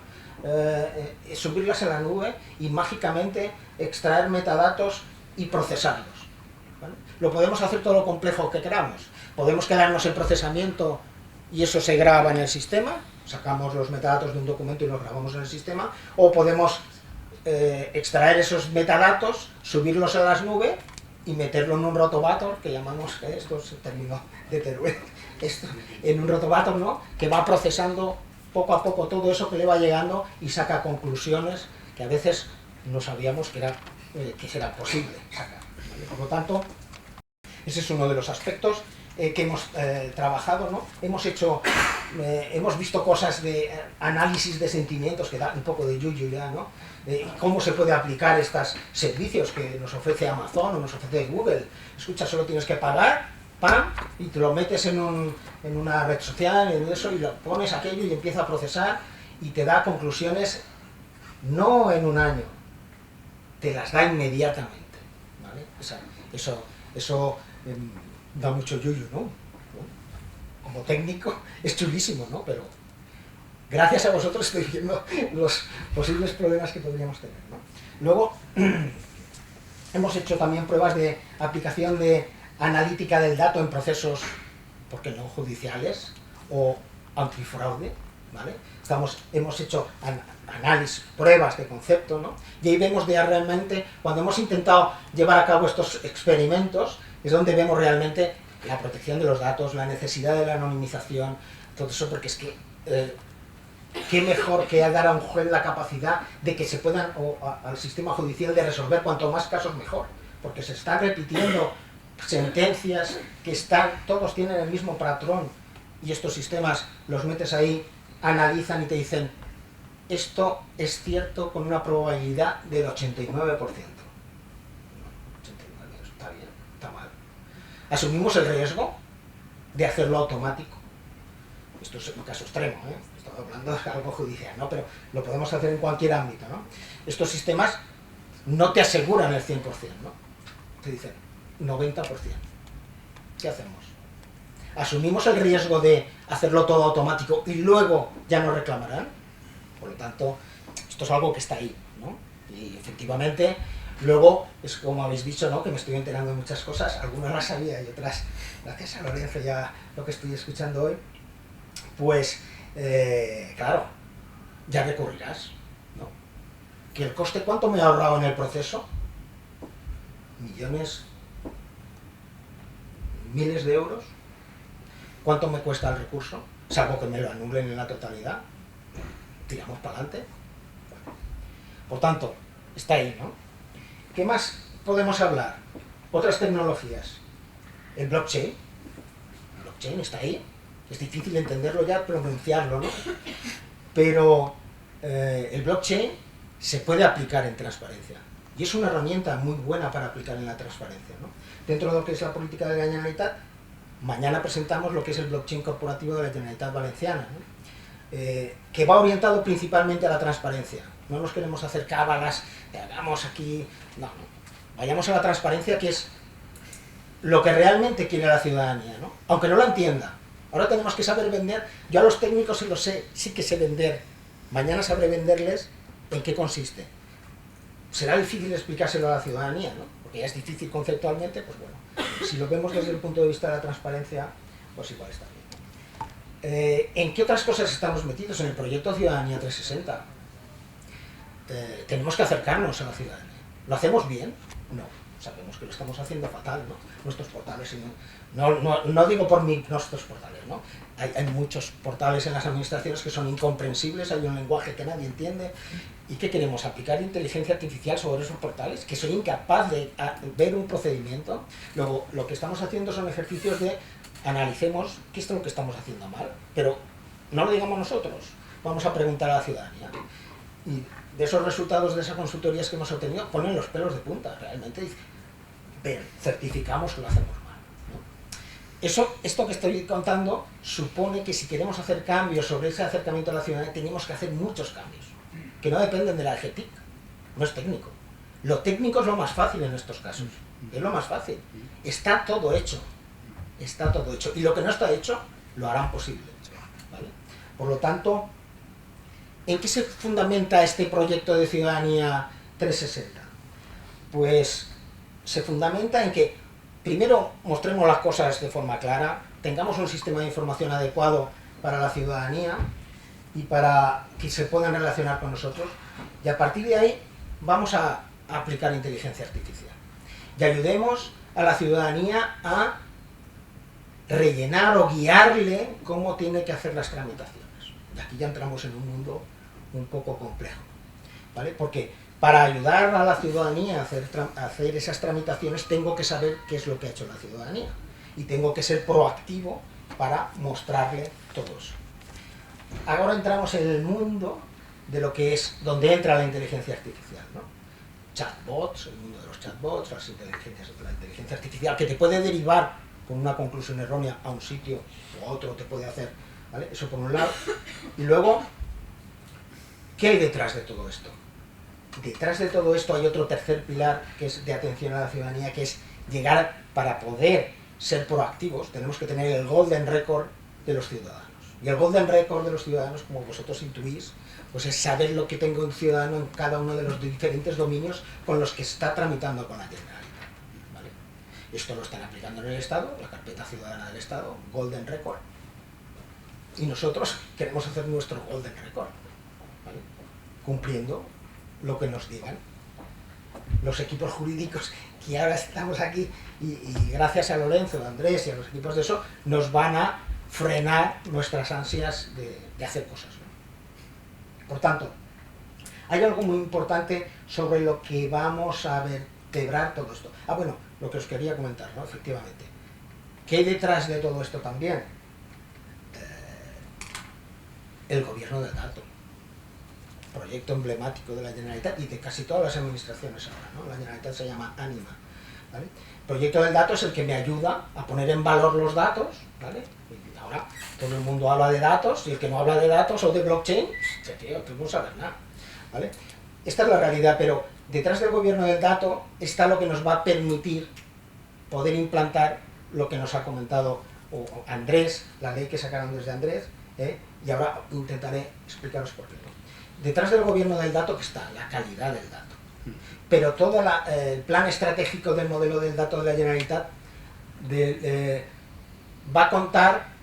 subirlas a la nube y mágicamente extraer metadatos y procesarlos, ¿vale? Lo podemos hacer todo lo complejo que queramos. Podemos quedarnos en procesamiento y eso se graba en el sistema, sacamos los metadatos de un documento y los grabamos en el sistema, o podemos extraer esos metadatos, subirlos a las nubes y meterlo en un rotovator, que llamamos, esto es el término de Teruel, esto, en un rotovator, ¿no?, que va procesando poco a poco todo eso que le va llegando y saca conclusiones que a veces no sabíamos que era posible sacar, ¿vale? Por lo tanto, ese es uno de los aspectos que hemos trabajado, ¿no? Hemos visto cosas de análisis de sentimientos, que da un poco de yuyu ya, ¿no? Cómo se puede aplicar estos servicios que nos ofrece Amazon o nos ofrece Google. Escucha, solo tienes que pagar, ¡pam!, y te lo metes en una red social, en eso, y lo pones aquello y empieza a procesar y te da conclusiones no en un año, te las da inmediatamente, ¿vale? Eso da mucho yuyu, ¿no? Como técnico es chulísimo, ¿no? Pero gracias a vosotros estoy viendo los posibles problemas que podríamos tener, ¿no? Luego, hemos hecho también pruebas de aplicación de analítica del dato en procesos, ¿por qué no?, judiciales o antifraude, ¿vale? Hemos hecho análisis, pruebas de concepto, ¿no? Y ahí vemos realmente, cuando hemos intentado llevar a cabo estos experimentos, es donde vemos realmente la protección de los datos, la necesidad de la anonimización, todo eso, porque es que qué mejor que dar a un juez la capacidad de que se puedan, o al sistema judicial, de resolver cuanto más casos mejor, porque se están repitiendo sentencias que todos tienen el mismo patrón, y estos sistemas los metes ahí, analizan y te dicen, esto es cierto con una probabilidad del 89%. 89, está bien, está mal. Asumimos el riesgo de hacerlo automático. Esto es un caso extremo, ¿eh? Estoy hablando de algo judicial, ¿no? Pero lo podemos hacer en cualquier ámbito, ¿no? Estos sistemas no te aseguran el 100%, ¿no? Te dicen 90%. ¿Qué hacemos? Asumimos el riesgo de hacerlo todo automático y luego ya no reclamarán. Por lo tanto, esto es algo que está ahí, ¿no? Y efectivamente, luego, es como habéis dicho, ¿no?, que me estoy enterando de muchas cosas, algunas las sabía y otras, gracias a Lorenzo, ya lo que estoy escuchando hoy, pues, claro, ya recurrirás, ¿no? ¿Que el coste cuánto me ha ahorrado en el proceso? Millones, miles de euros. ¿Cuánto me cuesta el recurso? Salvo que me lo anulen en la totalidad. Tiramos para adelante. Por tanto, está ahí, ¿no? ¿Qué más podemos hablar? Otras tecnologías. El blockchain. El blockchain está ahí. Es difícil entenderlo ya, pronunciarlo, ¿no? Pero el blockchain se puede aplicar en transparencia. Y es una herramienta muy buena para aplicar en la transparencia, ¿no? Dentro de lo que es la política de la Generalitat, mañana presentamos lo que es el blockchain corporativo de la Generalitat Valenciana, ¿no? Que va orientado principalmente a la transparencia. No nos queremos hacer cábalas, que hagamos aquí... No, no. Vayamos a la transparencia, que es lo que realmente quiere la ciudadanía, ¿no? Aunque no la entienda. Ahora tenemos que saber vender. Yo a los técnicos sí lo sé, sí que sé vender. Mañana sabré venderles en qué consiste. Será difícil explicárselo a la ciudadanía, ¿no? Porque ya es difícil conceptualmente, pues bueno. Si lo vemos desde el punto de vista de la transparencia, pues igual está bien. ¿En qué otras cosas estamos metidos? En el proyecto Ciudadanía 360. Tenemos que acercarnos a la ciudadanía. ¿Lo hacemos bien? No. Sabemos que lo estamos haciendo fatal, ¿no? Nuestros portales, no digo por nuestros portales, ¿no? Hay muchos portales en las administraciones que son incomprensibles, hay un lenguaje que nadie entiende. ¿Y qué queremos? ¿Aplicar inteligencia artificial sobre esos portales? Que soy incapaz de ver un procedimiento. Luego, lo que estamos haciendo son ejercicios de analicemos qué es lo que estamos haciendo mal, pero no lo digamos nosotros, vamos a preguntar a la ciudadanía. Y de esos resultados de esas consultorías que hemos obtenido, ponen los pelos de punta, realmente dicen, ven, certificamos que lo hacemos mal, ¿no? Esto que estoy contando supone que si queremos hacer cambios sobre ese acercamiento a la ciudadanía, tenemos que hacer muchos cambios, que no dependen de la EGTIC, no es técnico. Lo técnico es lo más fácil en estos casos, es lo más fácil. Está todo hecho, y lo que no está hecho, lo harán posible, ¿vale? Por lo tanto, ¿en qué se fundamenta este proyecto de Ciudadanía 360? Pues se fundamenta en que primero mostremos las cosas de forma clara, tengamos un sistema de información adecuado para la ciudadanía y para que se puedan relacionar con nosotros, y a partir de ahí vamos a aplicar inteligencia artificial. Y ayudemos a la ciudadanía a rellenar o guiarle cómo tiene que hacer las tramitaciones. Y aquí ya entramos en un mundo un poco complejo, ¿vale? Porque para ayudar a la ciudadanía a hacer esas tramitaciones tengo que saber qué es lo que ha hecho la ciudadanía y tengo que ser proactivo para mostrarle todo eso. Ahora entramos en el mundo de lo que es, donde entra la inteligencia artificial, ¿no? Chatbots, el mundo de los chatbots, la inteligencia artificial que te puede derivar con una conclusión errónea a un sitio o a otro te puede hacer, ¿vale? Eso por un lado. Y luego, ¿qué hay detrás de todo esto? Detrás de todo esto hay otro tercer pilar que es de atención a la ciudadanía, que es llegar, para poder ser proactivos, tenemos que tener el golden record de los ciudadanos. Y el golden record de los ciudadanos, como vosotros intuís, pues es saber lo que tengo un ciudadano en cada uno de los diferentes dominios con los que está tramitando con la Generalitat, ¿vale? Esto lo están aplicando en el Estado, la carpeta ciudadana del Estado, golden record. Y nosotros queremos hacer nuestro golden record, ¿vale? Cumpliendo lo que nos digan los equipos jurídicos que ahora estamos aquí y gracias a Lorenzo, a Andrés y a los equipos de eso nos van a frenar nuestras ansias de hacer cosas, ¿no? Por tanto, hay algo muy importante sobre lo que vamos a vertebrar todo esto. Bueno, lo que os quería comentar, ¿no? Efectivamente, ¿qué hay detrás de todo esto también? El gobierno del dato, proyecto emblemático de la Generalitat y de casi todas las administraciones ahora, ¿no? La Generalitat se llama Anima, ¿vale? El proyecto del dato es el que me ayuda a poner en valor los datos, ¿vale? Y ahora todo el mundo habla de datos y el que no habla de datos o de blockchain, tío, tú no sabes nada, ¿vale? Esta es la realidad, pero detrás del gobierno del dato está lo que nos va a permitir poder implantar lo que nos ha comentado Andrés, la ley que sacaron desde Andrés, y ahora intentaré explicaros por qué, ¿no? Detrás del gobierno del dato que está la calidad del dato, pero todo el plan estratégico del modelo del dato de la Generalitat va a contar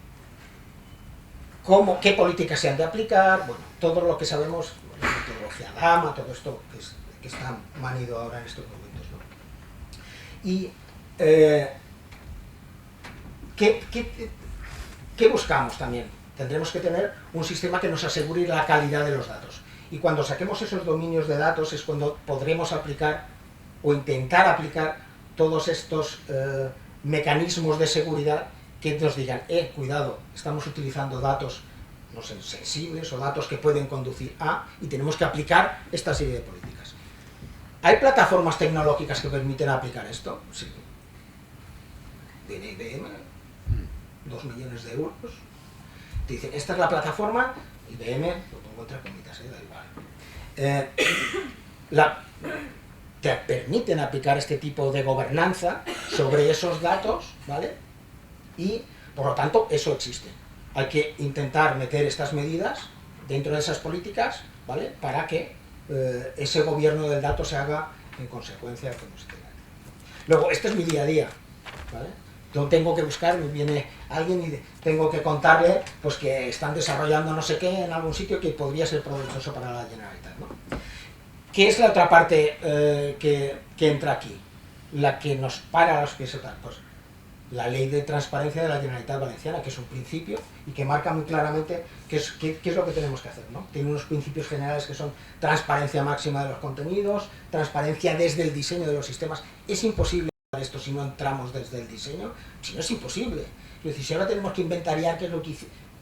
qué políticas se han de aplicar, bueno, todo lo que sabemos, la metodología DAMA, todo esto que está manido ahora en estos momentos, ¿no? Y ¿qué buscamos también? Tendremos que tener un sistema que nos asegure la calidad de los datos. Y cuando saquemos esos dominios de datos es cuando podremos aplicar o intentar aplicar todos estos mecanismos de seguridad que nos digan, cuidado, estamos utilizando datos, no sé, sensibles o datos que pueden conducir a, y tenemos que aplicar esta serie de políticas. ¿Hay plataformas tecnológicas que permiten aplicar esto? Sí. Viene IBM, 2 millones de euros. Te dicen, esta es la plataforma, IBM, lo pongo entre comitas, da igual. Te permiten aplicar este tipo de gobernanza sobre esos datos, ¿vale? Y, por lo tanto, eso existe. Hay que intentar meter estas medidas dentro de esas políticas, ¿vale? Para que ese gobierno del dato se haga en consecuencia con usted. Luego, este es mi día a día, ¿vale? Yo tengo que buscar, me viene alguien y tengo que contarle pues que están desarrollando no sé qué en algún sitio que podría ser provechoso para la Generalitat, ¿no? ¿Qué es la otra parte que entra aquí? La que nos para los pies, pues la ley de transparencia de la Generalitat Valenciana, que es un principio y que marca muy claramente qué es lo que tenemos que hacer, ¿no? Tiene unos principios generales que son transparencia máxima de los contenidos, transparencia desde el diseño de los sistemas. Es imposible esto si no entramos desde el diseño, si no es imposible. Es decir, si ahora tenemos que inventariar qué es lo que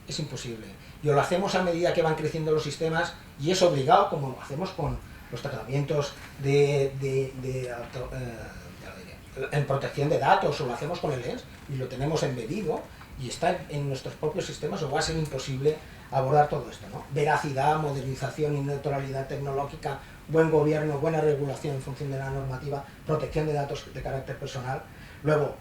es imposible. Y lo hacemos a medida que van creciendo los sistemas y es obligado, como lo hacemos con los tratamientos en protección de datos, o lo hacemos con el ENS y lo tenemos embedido y está en nuestros propios sistemas, o va a ser imposible abordar todo esto, ¿no? Veracidad, modernización y neutralidad tecnológica, buen gobierno, buena regulación en función de la normativa, protección de datos de carácter personal. Luego,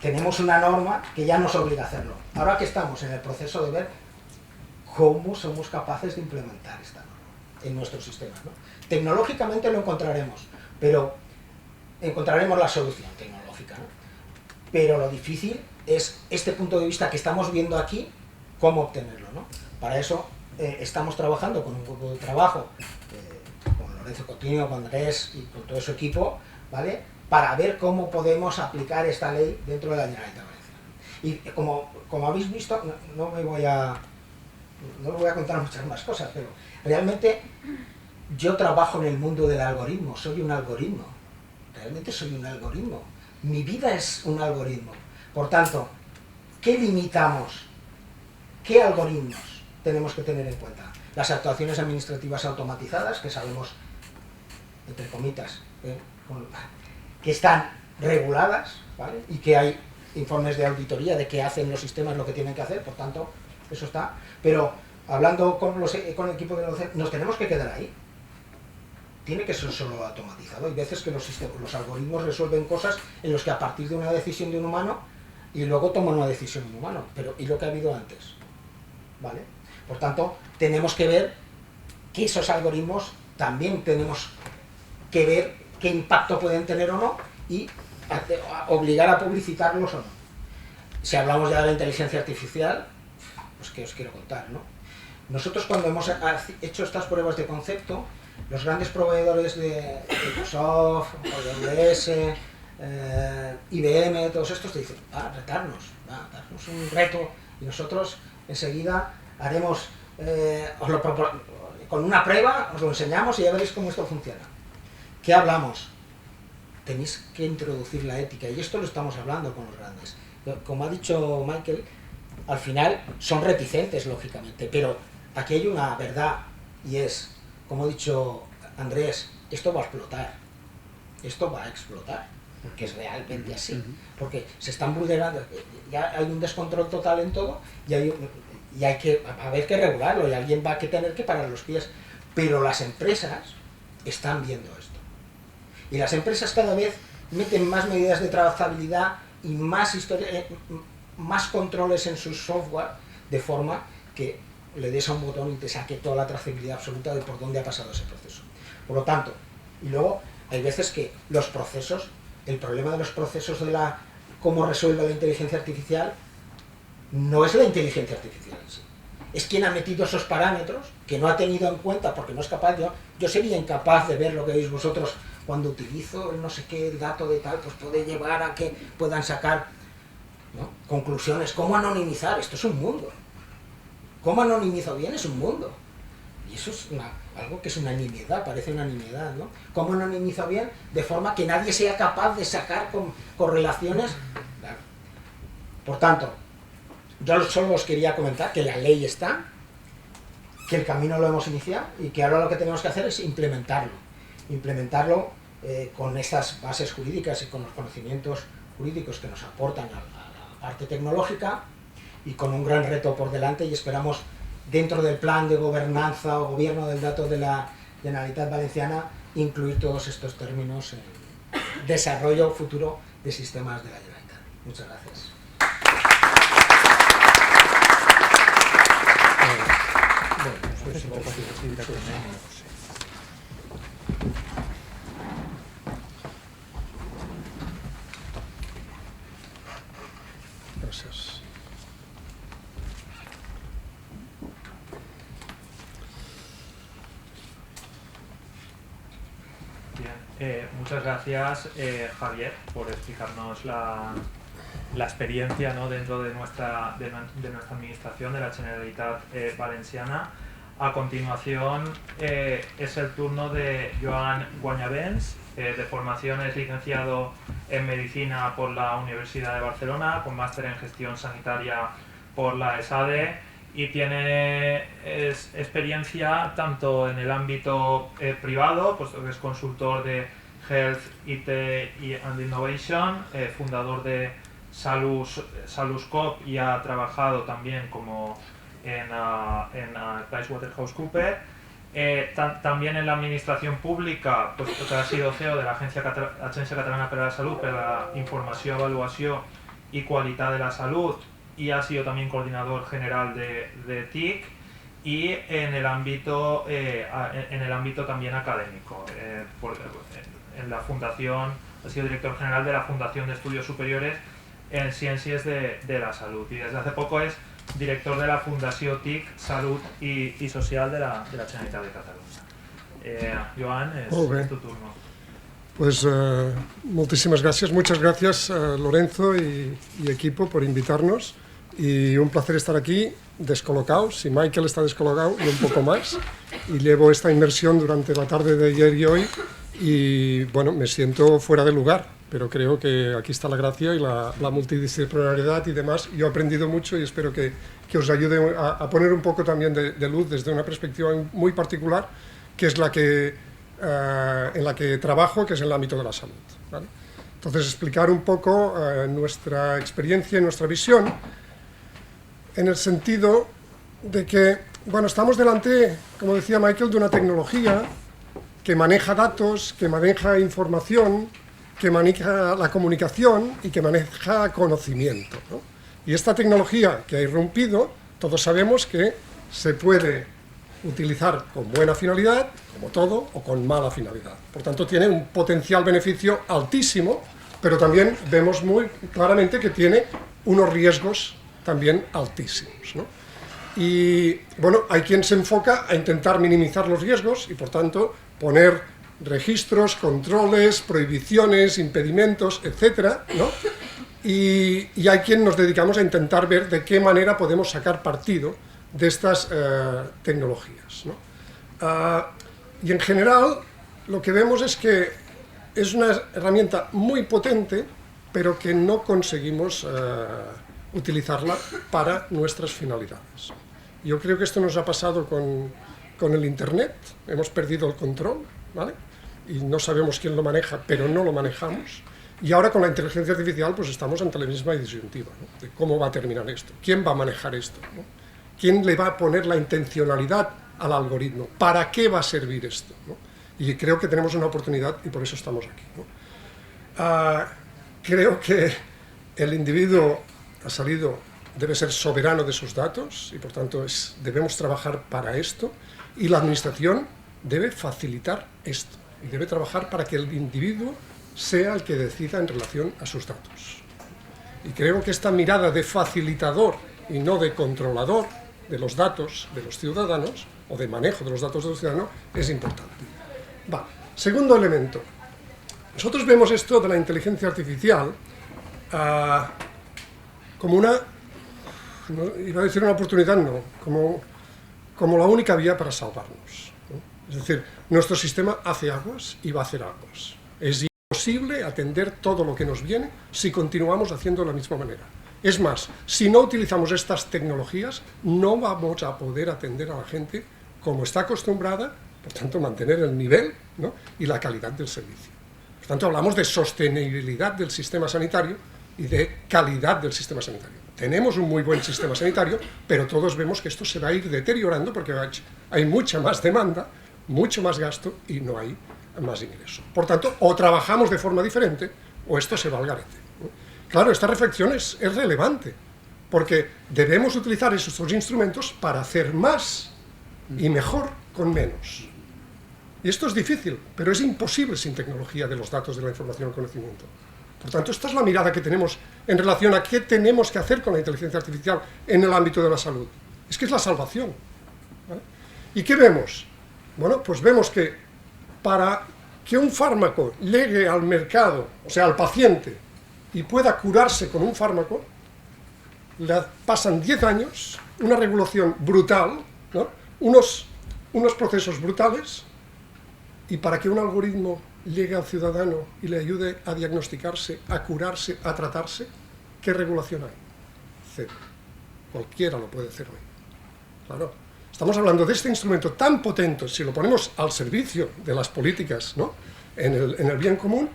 tenemos una norma que ya nos obliga a hacerlo. Ahora que estamos en el proceso de ver cómo somos capaces de implementar esta norma en nuestros sistemas, ¿no? Tecnológicamente lo encontraremos, pero encontraremos la solución tecnológica, ¿no? pero lo difícil es este punto de vista que estamos viendo aquí, cómo obtenerlo, ¿no? Para eso estamos trabajando con un grupo de trabajo, con Lorenzo Coutinho, con Andrés y con todo su equipo, ¿vale? Para ver cómo podemos aplicar esta ley dentro de la Generalitat Valenciana. Y como habéis visto, no os voy a contar muchas más cosas, pero realmente yo trabajo en el mundo del algoritmo, soy un algoritmo, realmente soy un algoritmo, mi vida es un algoritmo. Por tanto, ¿qué limitamos? ¿Qué algoritmos tenemos que tener en cuenta? Las actuaciones administrativas automatizadas, que sabemos, entre comitas, que están reguladas, ¿vale? Y que hay informes de auditoría de que hacen los sistemas lo que tienen que hacer, por tanto, eso está. Pero hablando con el equipo de los nos tenemos que quedar ahí. Tiene que ser solo automatizado. Hay veces que los algoritmos resuelven cosas en los que a partir de una decisión de un humano y luego toman una decisión un humano. Pero ¿y lo que ha habido antes? ¿Vale? Por tanto, tenemos que ver que esos algoritmos también tenemos que ver qué impacto pueden tener o no y obligar a publicitarlos o no. Si hablamos ya de la inteligencia artificial, pues qué os quiero contar, ¿no? Nosotros cuando hemos hecho estas pruebas de concepto, los grandes proveedores de Microsoft, AWS, IBM, todos estos te dicen, darnos un reto y nosotros enseguida haremos, con una prueba, os lo enseñamos y ya veréis cómo esto funciona. ¿Qué hablamos? Tenéis que introducir la ética y esto lo estamos hablando con los grandes. Como ha dicho Michael, al final son reticentes, lógicamente, pero aquí hay una verdad y es, como ha dicho Andrés, esto va a explotar, porque es realmente así, porque se están vulnerando, ya hay un descontrol total en todo y hay que haber que regularlo y alguien va a tener que parar los pies, pero las empresas están viendo esto y las empresas cada vez meten más medidas de trazabilidad y más controles en su software, de forma que le des a un botón y te saque toda la trazabilidad absoluta de por dónde ha pasado ese proceso. Por lo tanto, y luego hay veces que los procesos, el problema de los procesos de cómo resuelve la inteligencia artificial, no es la inteligencia artificial en sí. Es quien ha metido esos parámetros que no ha tenido en cuenta porque no es capaz. Yo sería incapaz de ver lo que veis vosotros cuando utilizo el no sé qué, el dato de tal, pues puede llevar a que puedan sacar, ¿no?, conclusiones. ¿Cómo anonimizar? Esto es un mundo. ¿Cómo anonimizo bien? Es un mundo. Y eso es algo que es una nimiedad, parece una nimiedad, ¿no? ¿Cómo anonimizo bien? De forma que nadie sea capaz de sacar correlaciones. Claro. Por tanto, yo solo os quería comentar que la ley está, que el camino lo hemos iniciado y que ahora lo que tenemos que hacer es implementarlo con estas bases jurídicas y con los conocimientos jurídicos que nos aportan a la parte tecnológica y con un gran reto por delante, y esperamos dentro del plan de gobernanza o gobierno del dato de la Generalitat Valenciana incluir todos estos términos en desarrollo futuro de sistemas de la Generalitat. Muchas gracias. Gracias. Bien, muchas gracias Javier por explicarnos la experiencia, ¿no?, dentro de nuestra administración de la Generalitat Valenciana. A continuación es el turno de Joan Guanyabens, de formación es licenciado en Medicina por la Universidad de Barcelona, con máster en Gestión Sanitaria por la ESADE y tiene experiencia tanto en el ámbito privado, puesto que es consultor de Health, IT and Innovation, fundador de Saluscope y ha trabajado también como en PricewaterhouseCoopers. También en la administración pública, pues, que ha sido CEO de l'Agència Catalana per a la Salut per a la Informació, Avaluació y Qualitat de la Salud y ha sido también coordinador general de TIC y en el ámbito también académico. En la fundación, ha sido director general de la Fundación de Estudios Superiores en Ciències de la Salut. Y desde hace poco es director de la Fundació TIC, Salut y Social de la Generalitat de Cataluña. Joan, es tu turno. Pues muchísimas gracias. Muchas gracias Lorenzo y equipo por invitarnos. Y un placer estar aquí, descolocado. Si Michael está descolocado, yo un poco más. Y llevo esta inmersión durante la tarde de ayer y hoy. Y bueno, me siento fuera de lugar, pero creo que aquí está la gracia y la multidisciplinariedad y demás. Yo he aprendido mucho y espero que os ayude a poner un poco también de luz desde una perspectiva muy particular, que es la que, en la que trabajo, que es en el ámbito de la salud, ¿vale? Entonces, explicar un poco nuestra experiencia y nuestra visión, en el sentido de que, bueno, estamos delante, como decía Michael, de una tecnología que maneja datos, que maneja información, que maneja la comunicación y que maneja conocimiento, ¿no? Y esta tecnología que ha irrumpido, todos sabemos que se puede utilizar con buena finalidad, como todo, o con mala finalidad. Por tanto, tiene un potencial beneficio altísimo, pero también vemos muy claramente que tiene unos riesgos también altísimos, ¿no? Y bueno, hay quien se enfoca a intentar minimizar los riesgos y por tanto poner registros, controles, prohibiciones, impedimentos, etcétera, ¿no? Y hay quien nos dedicamos a intentar ver de qué manera podemos sacar partido de estas tecnologías, ¿no? Y en general lo que vemos es que es una herramienta muy potente, pero que no conseguimos utilizarla para nuestras finalidades. Yo creo que esto nos ha pasado con el Internet, hemos perdido el control, ¿vale? Y no sabemos quién lo maneja, pero no lo manejamos. Y ahora con la inteligencia artificial pues estamos ante la misma disyuntiva, ¿no? De cómo va a terminar esto, quién va a manejar esto, ¿no? ¿Quién le va a poner la intencionalidad al algoritmo? ¿Para qué va a servir esto, ¿no? Y creo que tenemos una oportunidad y por eso estamos aquí, ¿no? Creo que el individuo debe ser soberano de sus datos y por tanto debemos trabajar para esto, y la administración debe facilitar esto y debe trabajar para que el individuo sea el que decida en relación a sus datos. Y creo que esta mirada de facilitador y no de controlador de los datos de los ciudadanos, o de manejo de los datos de los ciudadanos, es importante. Segundo elemento. Nosotros vemos esto de la inteligencia artificial como una, iba a decir una oportunidad, no, como la única vía para salvarnos, ¿no? Es decir, nuestro sistema hace aguas y va a hacer aguas. Es imposible atender todo lo que nos viene si continuamos haciendo de la misma manera. Es más, si no utilizamos estas tecnologías, no vamos a poder atender a la gente como está acostumbrada, por tanto, mantener el nivel, ¿no? Y la calidad del servicio. Por tanto, hablamos de sostenibilidad del sistema sanitario y de calidad del sistema sanitario. Tenemos un muy buen sistema sanitario, pero todos vemos que esto se va a ir deteriorando porque hay mucha más demanda, mucho más gasto y no hay más ingreso. Por tanto, o trabajamos de forma diferente o esto se va al garete, ¿no? Claro, esta reflexión es relevante, porque debemos utilizar esos instrumentos para hacer más y mejor con menos. Y esto es difícil, pero es imposible sin tecnología de los datos, de la información y el conocimiento. Por tanto, esta es la mirada que tenemos en relación a qué tenemos que hacer con la inteligencia artificial en el ámbito de la salud. Es que es la salvación, ¿vale? ¿Y qué vemos? Bueno, pues vemos que para que un fármaco llegue al mercado, o sea, al paciente, y pueda curarse con un fármaco, le pasan 10 años, una regulación brutal, ¿no? unos procesos brutales, y para que un algoritmo llegue al ciudadano y le ayude a diagnosticarse, a curarse, a tratarse, ¿qué regulación hay? Cero. Cualquiera lo puede hacer hoy. Claro. Estamos hablando de este instrumento tan potente, si lo ponemos al servicio de las políticas, ¿no? en el bien común,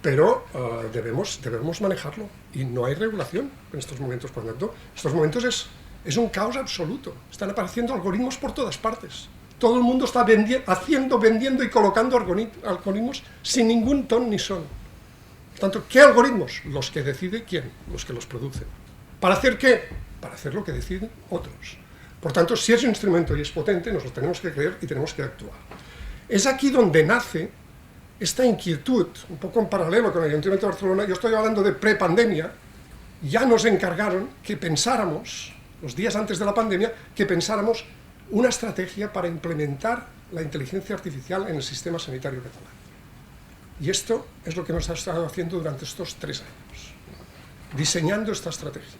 pero debemos manejarlo, y no hay regulación en estos momentos. Por lo tanto, en estos momentos es un caos absoluto. Están apareciendo algoritmos por todas partes. Todo el mundo está vendiendo y colocando algoritmos sin ningún ton ni son. Por tanto, ¿qué algoritmos? Los que decide quién, los que los producen. ¿Para hacer qué? Para hacer lo que deciden otros. Por tanto, si es un instrumento y es potente, nos lo tenemos que creer y tenemos que actuar. Es aquí donde nace esta inquietud, un poco en paralelo con el Ayuntamiento de Barcelona. Yo estoy hablando de prepandemia, ya nos encargaron que pensáramos, los días antes de la pandemia, que pensáramos una estrategia para implementar la inteligencia artificial en el sistema sanitario catalán. Y esto es lo que hemos estado haciendo durante estos 3 años, diseñando esta estrategia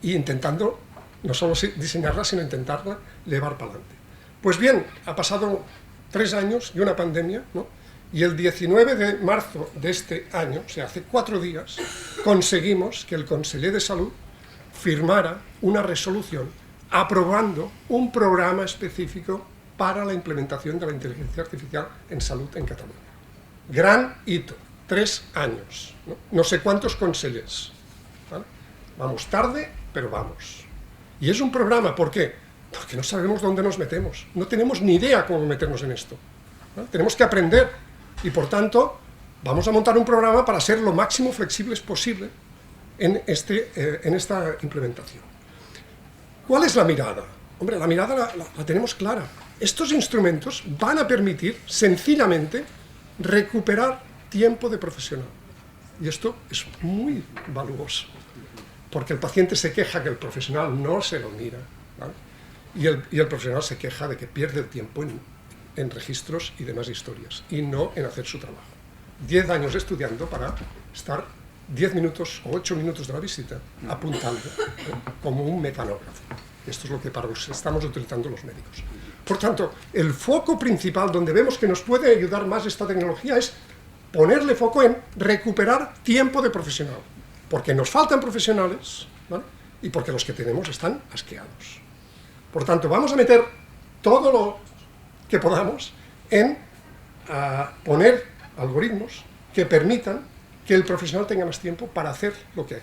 e intentando no solo diseñarla, sino intentarla llevar para adelante. Pues bien, ha pasado 3 años y una pandemia, ¿no? Y el 19 de marzo de este año, o sea, hace 4 días, conseguimos que el Conseller de Salud firmara una resolución aprobando un programa específico para la implementación de la inteligencia artificial en salud en Cataluña. Gran hito, 3 años, ¿no? No sé cuántos consellers, ¿vale? Vamos tarde, pero vamos. Y es un programa, ¿por qué? Porque no sabemos dónde nos metemos, no tenemos ni idea cómo meternos en esto, ¿no? Tenemos que aprender y, por tanto, vamos a montar un programa para ser lo máximo flexibles posible en esta implementación. ¿Cuál es la mirada? Hombre, la mirada la tenemos clara. Estos instrumentos van a permitir, sencillamente, recuperar tiempo de profesional. Y esto es muy valuoso, porque el paciente se queja que el profesional no se lo mira, ¿vale? Y el profesional se queja de que pierde el tiempo en registros y demás historias, y no en hacer su trabajo. 10 años estudiando para estar 10 minutos o 8 minutos de la visita apuntando, como un mecanógrafo. Esto es lo que estamos utilizando los médicos. Por tanto, el foco principal donde vemos que nos puede ayudar más esta tecnología es ponerle foco en recuperar tiempo de profesional, porque nos faltan profesionales, ¿vale? Y porque los que tenemos están asqueados. Por tanto, vamos a meter todo lo que podamos en poner algoritmos que permitan que el profesional tenga más tiempo para hacer lo que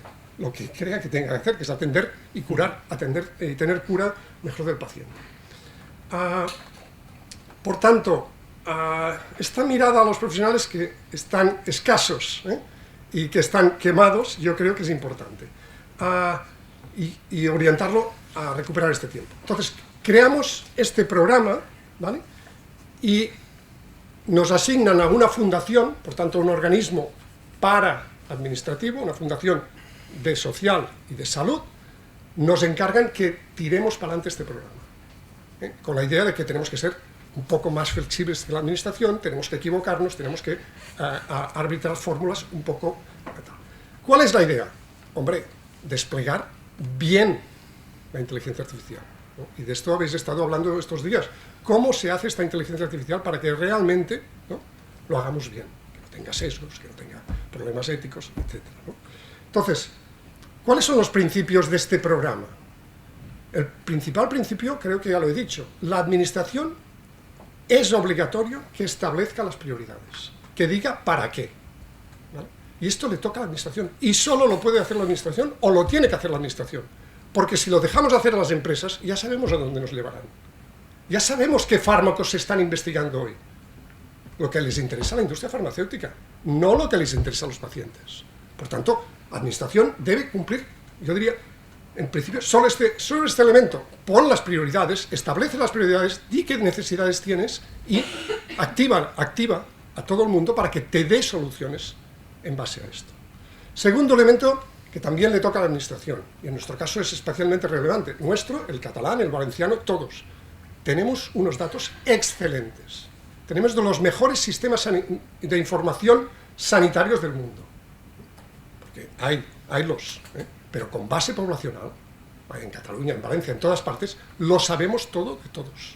crea que tenga que hacer, que es atender y curar, atender y tener cura mejor del paciente. Por tanto, esta mirada a los profesionales que están escasos, y que están quemados, yo creo que es importante. Y orientarlo a recuperar este tiempo. Entonces, creamos este programa, ¿vale? Y nos asignan a una fundación, por tanto, un organismo para-administrativo, una fundación de social y de salud, nos encargan que tiremos para adelante este programa, con la idea de que tenemos que ser un poco más flexibles que la administración, tenemos que equivocarnos, tenemos que arbitrar fórmulas un poco... ¿Cuál es la idea? Hombre, desplegar bien la inteligencia artificial, ¿no? Y de esto habéis estado hablando estos días. ¿Cómo se hace esta inteligencia artificial para que realmente, ¿no?, lo hagamos bien? Que no tenga sesgos, que no tenga problemas éticos, etc., ¿no? Entonces, ¿cuáles son los principios de este programa? El principal principio, creo que ya lo he dicho, la administración es obligatorio que establezca las prioridades, que diga para qué, ¿vale? Y esto le toca a la administración, y solo lo puede hacer la administración, o lo tiene que hacer la administración, porque si lo dejamos hacer a las empresas, ya sabemos a dónde nos llevarán. Ya sabemos qué fármacos se están investigando hoy. Lo que les interesa a la industria farmacéutica, no lo que les interesa a los pacientes. Por tanto, la administración debe cumplir, yo diría, en principio, solo este elemento. Pon las prioridades, establece las prioridades, di qué necesidades tienes y activa a todo el mundo para que te dé soluciones en base a esto. Segundo elemento, que también le toca a la administración, y en nuestro caso es especialmente relevante. Nuestro, el catalán, el valenciano, todos. Tenemos unos datos excelentes. Tenemos de los mejores sistemas de información sanitarios del mundo. Porque hay pero con base poblacional, en Cataluña, en Valencia, en todas partes, lo sabemos todo de todos.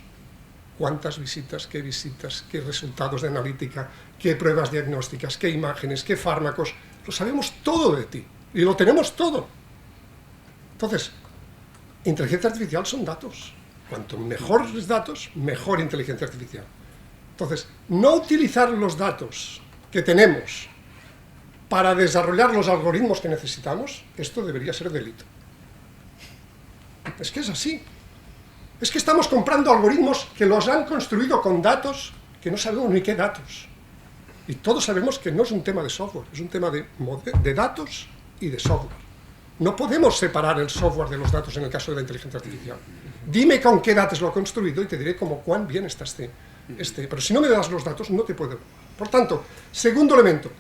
Cuántas visitas, qué resultados de analítica, qué pruebas diagnósticas, qué imágenes, qué fármacos, lo sabemos todo de ti, y lo tenemos todo. Entonces, inteligencia artificial son datos. Cuanto mejores datos, mejor inteligencia artificial. Entonces, no utilizar los datos que tenemos para desarrollar los algoritmos que necesitamos, esto debería ser delito. Es que es así. Es que estamos comprando algoritmos que los han construido con datos que no sabemos ni qué datos. Y todos sabemos que no es un tema de software, es un tema de datos y de software. No podemos separar el software de los datos en el caso de la inteligencia artificial. Dime con qué datos lo he construido y te diré cuán bien está pero si no me das los datos, no te puedo. Por tanto, segundo elemento,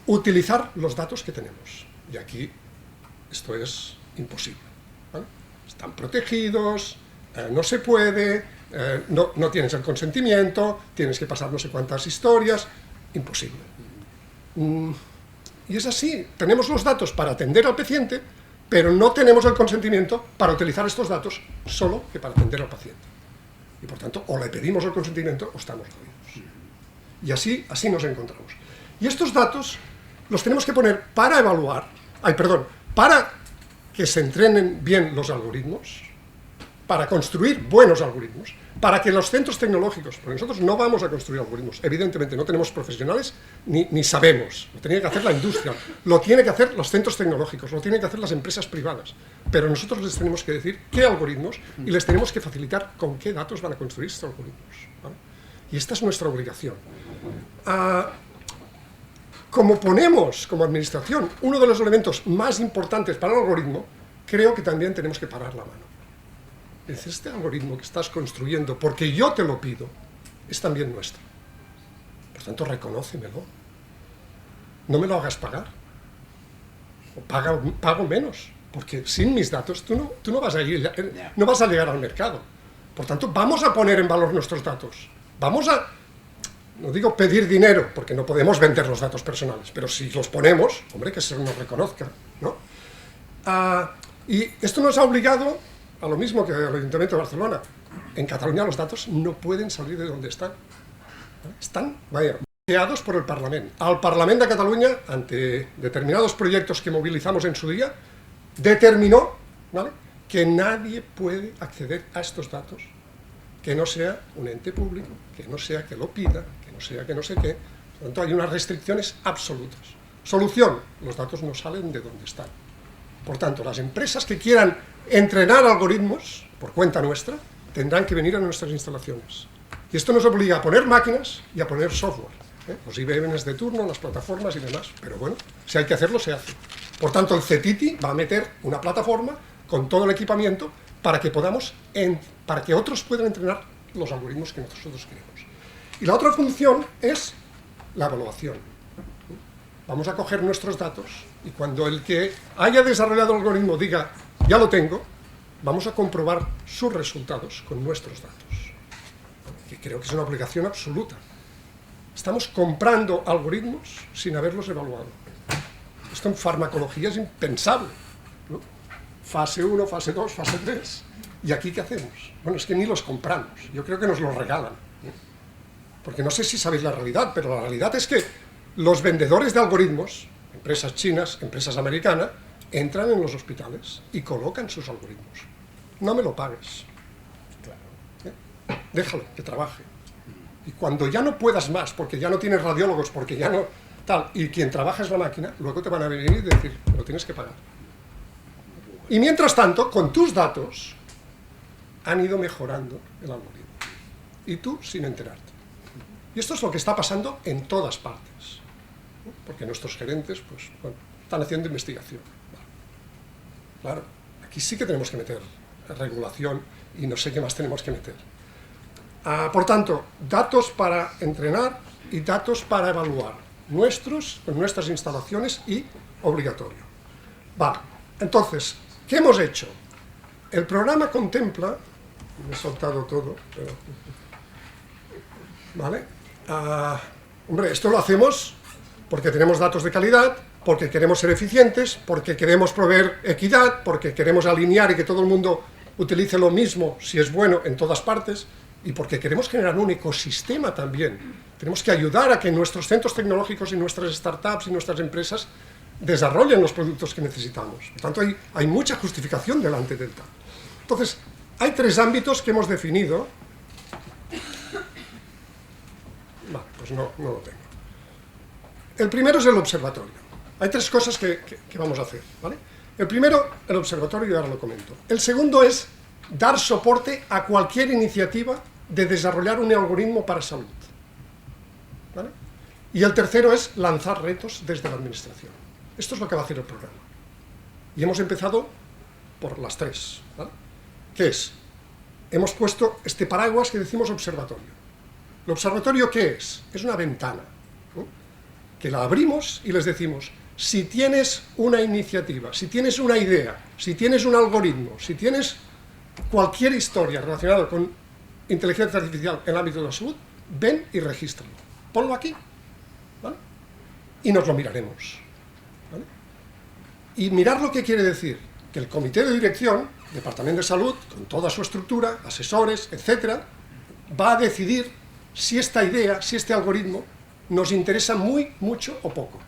utilizar los datos que tenemos. Y aquí esto es imposible, ¿vale? Están protegidos, no se puede, no tienes el consentimiento, tienes que pasar no sé cuántas historias, imposible. Y es así, tenemos los datos para atender al paciente, pero no tenemos el consentimiento para utilizar estos datos solo que para atender al paciente. Y por tanto, o le pedimos el consentimiento o estamos jodidos. Y así nos encontramos. Y estos datos los tenemos que poner para evaluar, para que se entrenen bien los algoritmos, para construir buenos algoritmos, para que los centros tecnológicos, porque nosotros no vamos a construir algoritmos, evidentemente no tenemos profesionales ni sabemos, lo tiene que hacer la industria, lo tienen que hacer los centros tecnológicos, lo tienen que hacer las empresas privadas, pero nosotros les tenemos que decir qué algoritmos y les tenemos que facilitar con qué datos van a construir estos algoritmos, ¿vale? Y esta es nuestra obligación. Como ponemos como administración uno de los elementos más importantes para el algoritmo, creo que también tenemos que parar la mano. Es decir, este algoritmo que estás construyendo, porque yo te lo pido, es también nuestro. Por tanto, reconócemelo. No me lo hagas pagar. O pago menos, porque sin mis datos tú no vas a llegar al mercado. Por tanto, vamos a poner en valor nuestros datos. Vamos a, no digo pedir dinero, porque no podemos vender los datos personales, pero si los ponemos, hombre, que se nos reconozca, ¿no? Y esto nos ha obligado a lo mismo que el Ayuntamiento de Barcelona. En Cataluña los datos no pueden salir de donde están. Están, bloqueados por el Parlamento. Al Parlamento de Cataluña, ante determinados proyectos que movilizamos en su día, determinó, ¿vale?, que nadie puede acceder a estos datos, que no sea un ente público, que no sea que lo pida, que no sea que no sé qué. Por lo tanto, hay unas restricciones absolutas. Solución: los datos no salen de donde están. Por tanto, las empresas que quieran entrenar algoritmos por cuenta nuestra tendrán que venir a nuestras instalaciones. Y esto nos obliga a poner máquinas y a poner software, los IBMs de turno, las plataformas y demás. Pero bueno, si hay que hacerlo, se hace. Por tanto, el CETITI va a meter una plataforma con todo el equipamiento para que para que otros puedan entrenar los algoritmos que nosotros queremos. Y la otra función es la evaluación. Vamos a coger nuestros datos y cuando el que haya desarrollado el algoritmo diga ya lo tengo, vamos a comprobar sus resultados con nuestros datos, que creo que es una obligación absoluta. Estamos comprando algoritmos sin haberlos evaluado. Esto en farmacología es impensable, ¿no? Fase 1, fase 2, fase 3. ¿Y aquí qué hacemos? Bueno, es que ni los compramos, yo creo que nos los regalan, ¿no? Porque no sé si sabéis la realidad, pero la realidad es que los vendedores de algoritmos, empresas chinas, empresas americanas, entran en los hospitales y colocan sus algoritmos. No me lo pagues. Déjalo, que trabaje. Y cuando ya no puedas más, porque ya no tienes radiólogos, porque ya no tal, y quien trabaja es la máquina, luego te van a venir y decir, lo tienes que pagar. Y mientras tanto, con tus datos, han ido mejorando el algoritmo. Y tú sin enterarte. Y esto es lo que está pasando en todas partes, ¿no? Porque nuestros gerentes, pues, bueno, están haciendo investigación. Claro, aquí sí que tenemos que meter regulación y no sé qué más tenemos que meter. Por tanto, datos para entrenar y datos para evaluar, con nuestras instalaciones y obligatorio. Vale, entonces, ¿qué hemos hecho? El programa contempla, me he soltado todo, pero, ¿vale? Hombre, esto lo hacemos porque tenemos datos de calidad, porque queremos ser eficientes, porque queremos proveer equidad, porque queremos alinear y que todo el mundo utilice lo mismo si es bueno en todas partes, y porque queremos generar un ecosistema también. Tenemos que ayudar a que nuestros centros tecnológicos y nuestras startups y nuestras empresas desarrollen los productos que necesitamos. Por tanto, hay mucha justificación delante del tal. Entonces, hay 3 ámbitos que hemos definido. Vale, pues no lo tengo. El primero es el observatorio. Hay 3 cosas que vamos a hacer, ¿vale? El primero, el observatorio, y ahora lo comento. El segundo es dar soporte a cualquier iniciativa de desarrollar un algoritmo para salud, ¿vale? Y el tercero es lanzar retos desde la administración. Esto es lo que va a hacer el programa. Y hemos empezado por las 3, ¿vale? ¿Qué es? Hemos puesto este paraguas que decimos observatorio. ¿El observatorio qué es? Es una ventana, ¿no?, que la abrimos y les decimos, si tienes una iniciativa, si tienes una idea, si tienes un algoritmo, si tienes cualquier historia relacionada con inteligencia artificial en el ámbito de la salud, ven y regístralo. Ponlo aquí, ¿vale? Y nos lo miraremos, ¿vale? Y mirar lo que quiere decir que el comité de dirección, Departamento de Salud, con toda su estructura, asesores, etcétera, va a decidir si esta idea, si este algoritmo nos interesa muy, mucho o poco.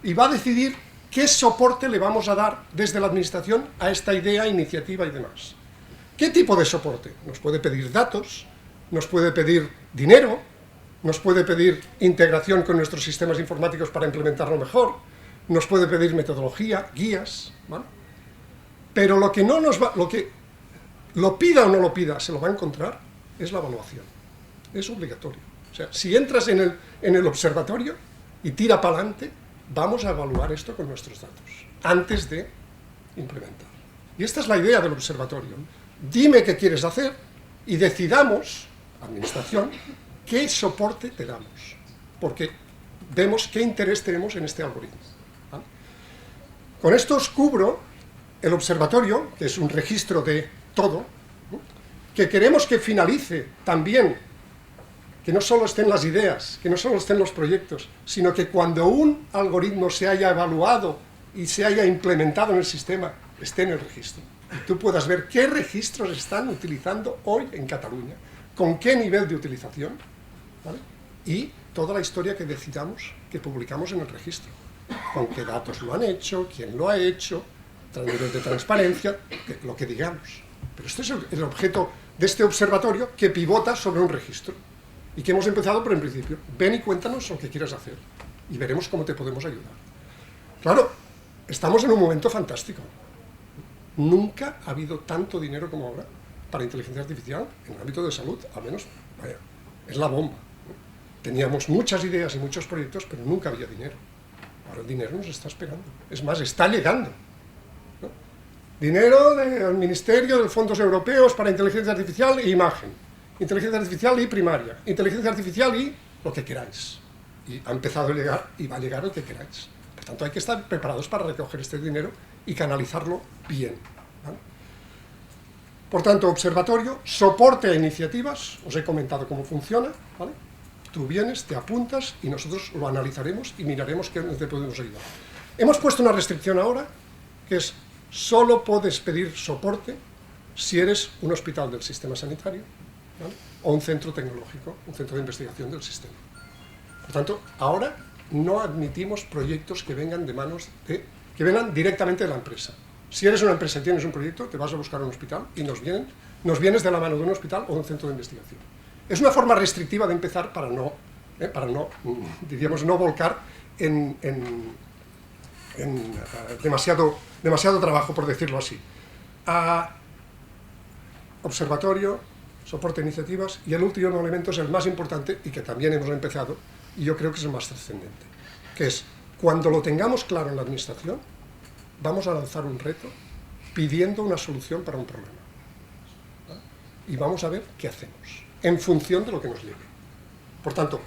Y va a decidir qué soporte le vamos a dar desde la administración a esta idea, iniciativa y demás. ¿Qué tipo de soporte? Nos puede pedir datos, nos puede pedir dinero, nos puede pedir integración con nuestros sistemas informáticos para implementarlo mejor, nos puede pedir metodología, guías, ¿vale? Pero lo que no nos va, lo que lo pida o no lo pida, se lo va a encontrar, es la evaluación. Es obligatorio. O sea, si entras en el observatorio y tira para adelante, vamos a evaluar esto con nuestros datos, antes de implementar. Y esta es la idea del observatorio. Dime qué quieres hacer y decidamos, administración, qué soporte te damos, porque vemos qué interés tenemos en este algoritmo, ¿vale? Con esto os cubro el observatorio, que es un registro de todo, ¿no? Que queremos que finalice también, que no solo estén las ideas, que no solo estén los proyectos, sino que cuando un algoritmo se haya evaluado y se haya implementado en el sistema, esté en el registro. Y tú puedas ver qué registros están utilizando hoy en Cataluña, con qué nivel de utilización, ¿vale? Y toda la historia que decidamos que publicamos en el registro, con qué datos lo han hecho, quién lo ha hecho, nivel de transparencia, lo que digamos. Pero este es el objeto de este observatorio que pivota sobre un registro y que hemos empezado por el principio. Ven y cuéntanos lo que quieras hacer y veremos cómo te podemos ayudar. Claro, estamos en un momento fantástico. Nunca ha habido tanto dinero como ahora para inteligencia artificial en el ámbito de salud, al menos, vaya, es la bomba. Teníamos muchas ideas y muchos proyectos, pero nunca había dinero. Ahora el dinero nos está esperando. Es más, está llegando. Dinero del Ministerio de Fondos Europeos para Inteligencia Artificial e Imagen, Inteligencia Artificial y Primaria, Inteligencia Artificial y lo que queráis. Y ha empezado a llegar y va a llegar lo que queráis. Por tanto, hay que estar preparados para recoger este dinero y canalizarlo bien, ¿vale? Por tanto, observatorio, soporte a iniciativas, os he comentado cómo funciona, ¿vale? Tú vienes, te apuntas y nosotros lo analizaremos y miraremos qué te podemos ayudar. Hemos puesto una restricción ahora, que es solo puedes pedir soporte si eres un hospital del sistema sanitario, ¿vale? O un centro tecnológico, un centro de investigación del sistema. Por tanto, ahora no admitimos proyectos que vengan que vengan directamente de la empresa. Si eres una empresa y tienes un proyecto, te vas a buscar un hospital y nos vienes de la mano de un hospital o de un centro de investigación. Es una forma restrictiva de empezar para no volcar en demasiado trabajo, por decirlo así. Observatorio, soporte a iniciativas, y el último elemento es el más importante y que también hemos empezado, y yo creo que es el más trascendente, que es, cuando lo tengamos claro en la administración, vamos a lanzar un reto pidiendo una solución para un problema, ¿vale? Y vamos a ver qué hacemos, en función de lo que nos llegue. Por tanto,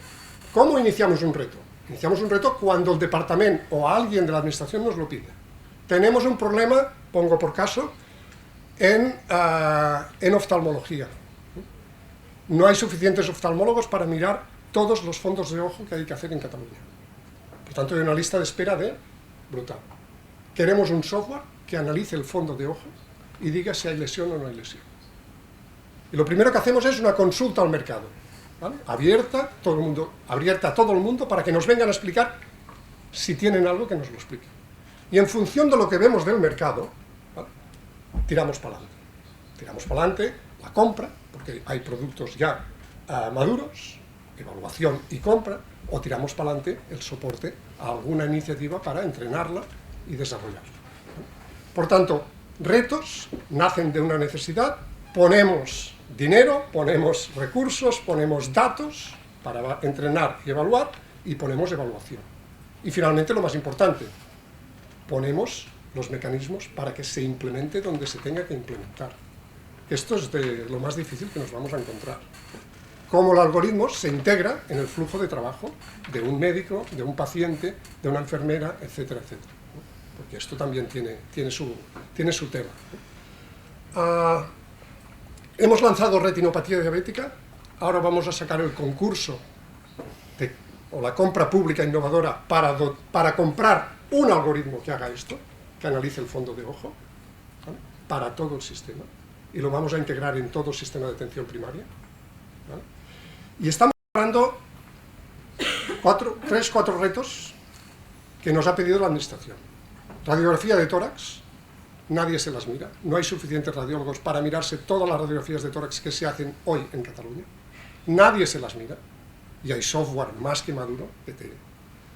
¿cómo iniciamos un reto? Iniciamos un reto cuando el departamento o alguien de la administración nos lo pide. Tenemos un problema, pongo por caso, en oftalmología. No hay suficientes oftalmólogos para mirar todos los fondos de ojo que hay que hacer en Cataluña. Por tanto, hay una lista de espera brutal. Queremos un software que analice el fondo de ojo y diga si hay lesión o no hay lesión. Y lo primero que hacemos es una consulta al mercado, ¿vale? Abierta a todo el mundo para que nos vengan a explicar si tienen algo que nos lo expliquen. Y en función de lo que vemos del mercado, ¿vale? Tiramos para adelante. Tiramos para adelante la compra, porque hay productos ya maduros, evaluación y compra, o tiramos para adelante el soporte a alguna iniciativa para entrenarla y desarrollarla. Por tanto, retos nacen de una necesidad, ponemos dinero, ponemos recursos, ponemos datos para entrenar y evaluar, y ponemos evaluación. Y finalmente, lo más importante, ponemos los mecanismos para que se implemente donde se tenga que implementar. Esto es de lo más difícil que nos vamos a encontrar. cómo el algoritmo se integra en el flujo de trabajo de un médico, de un paciente, de una enfermera, etcétera, etcétera. Porque esto también tiene su tema. Hemos lanzado retinopatía diabética, ahora vamos a sacar el concurso o la compra pública innovadora para comprar un algoritmo que haga esto, que analice el fondo de ojo, ¿vale?, para todo el sistema, y lo vamos a integrar en todo el sistema de atención primaria, ¿vale? Y estamos hablando 4 retos que nos ha pedido la administración. Radiografía de tórax, nadie se las mira, no hay suficientes radiólogos para mirarse todas las radiografías de tórax que se hacen hoy en Cataluña, nadie se las mira, y hay software más que maduro que te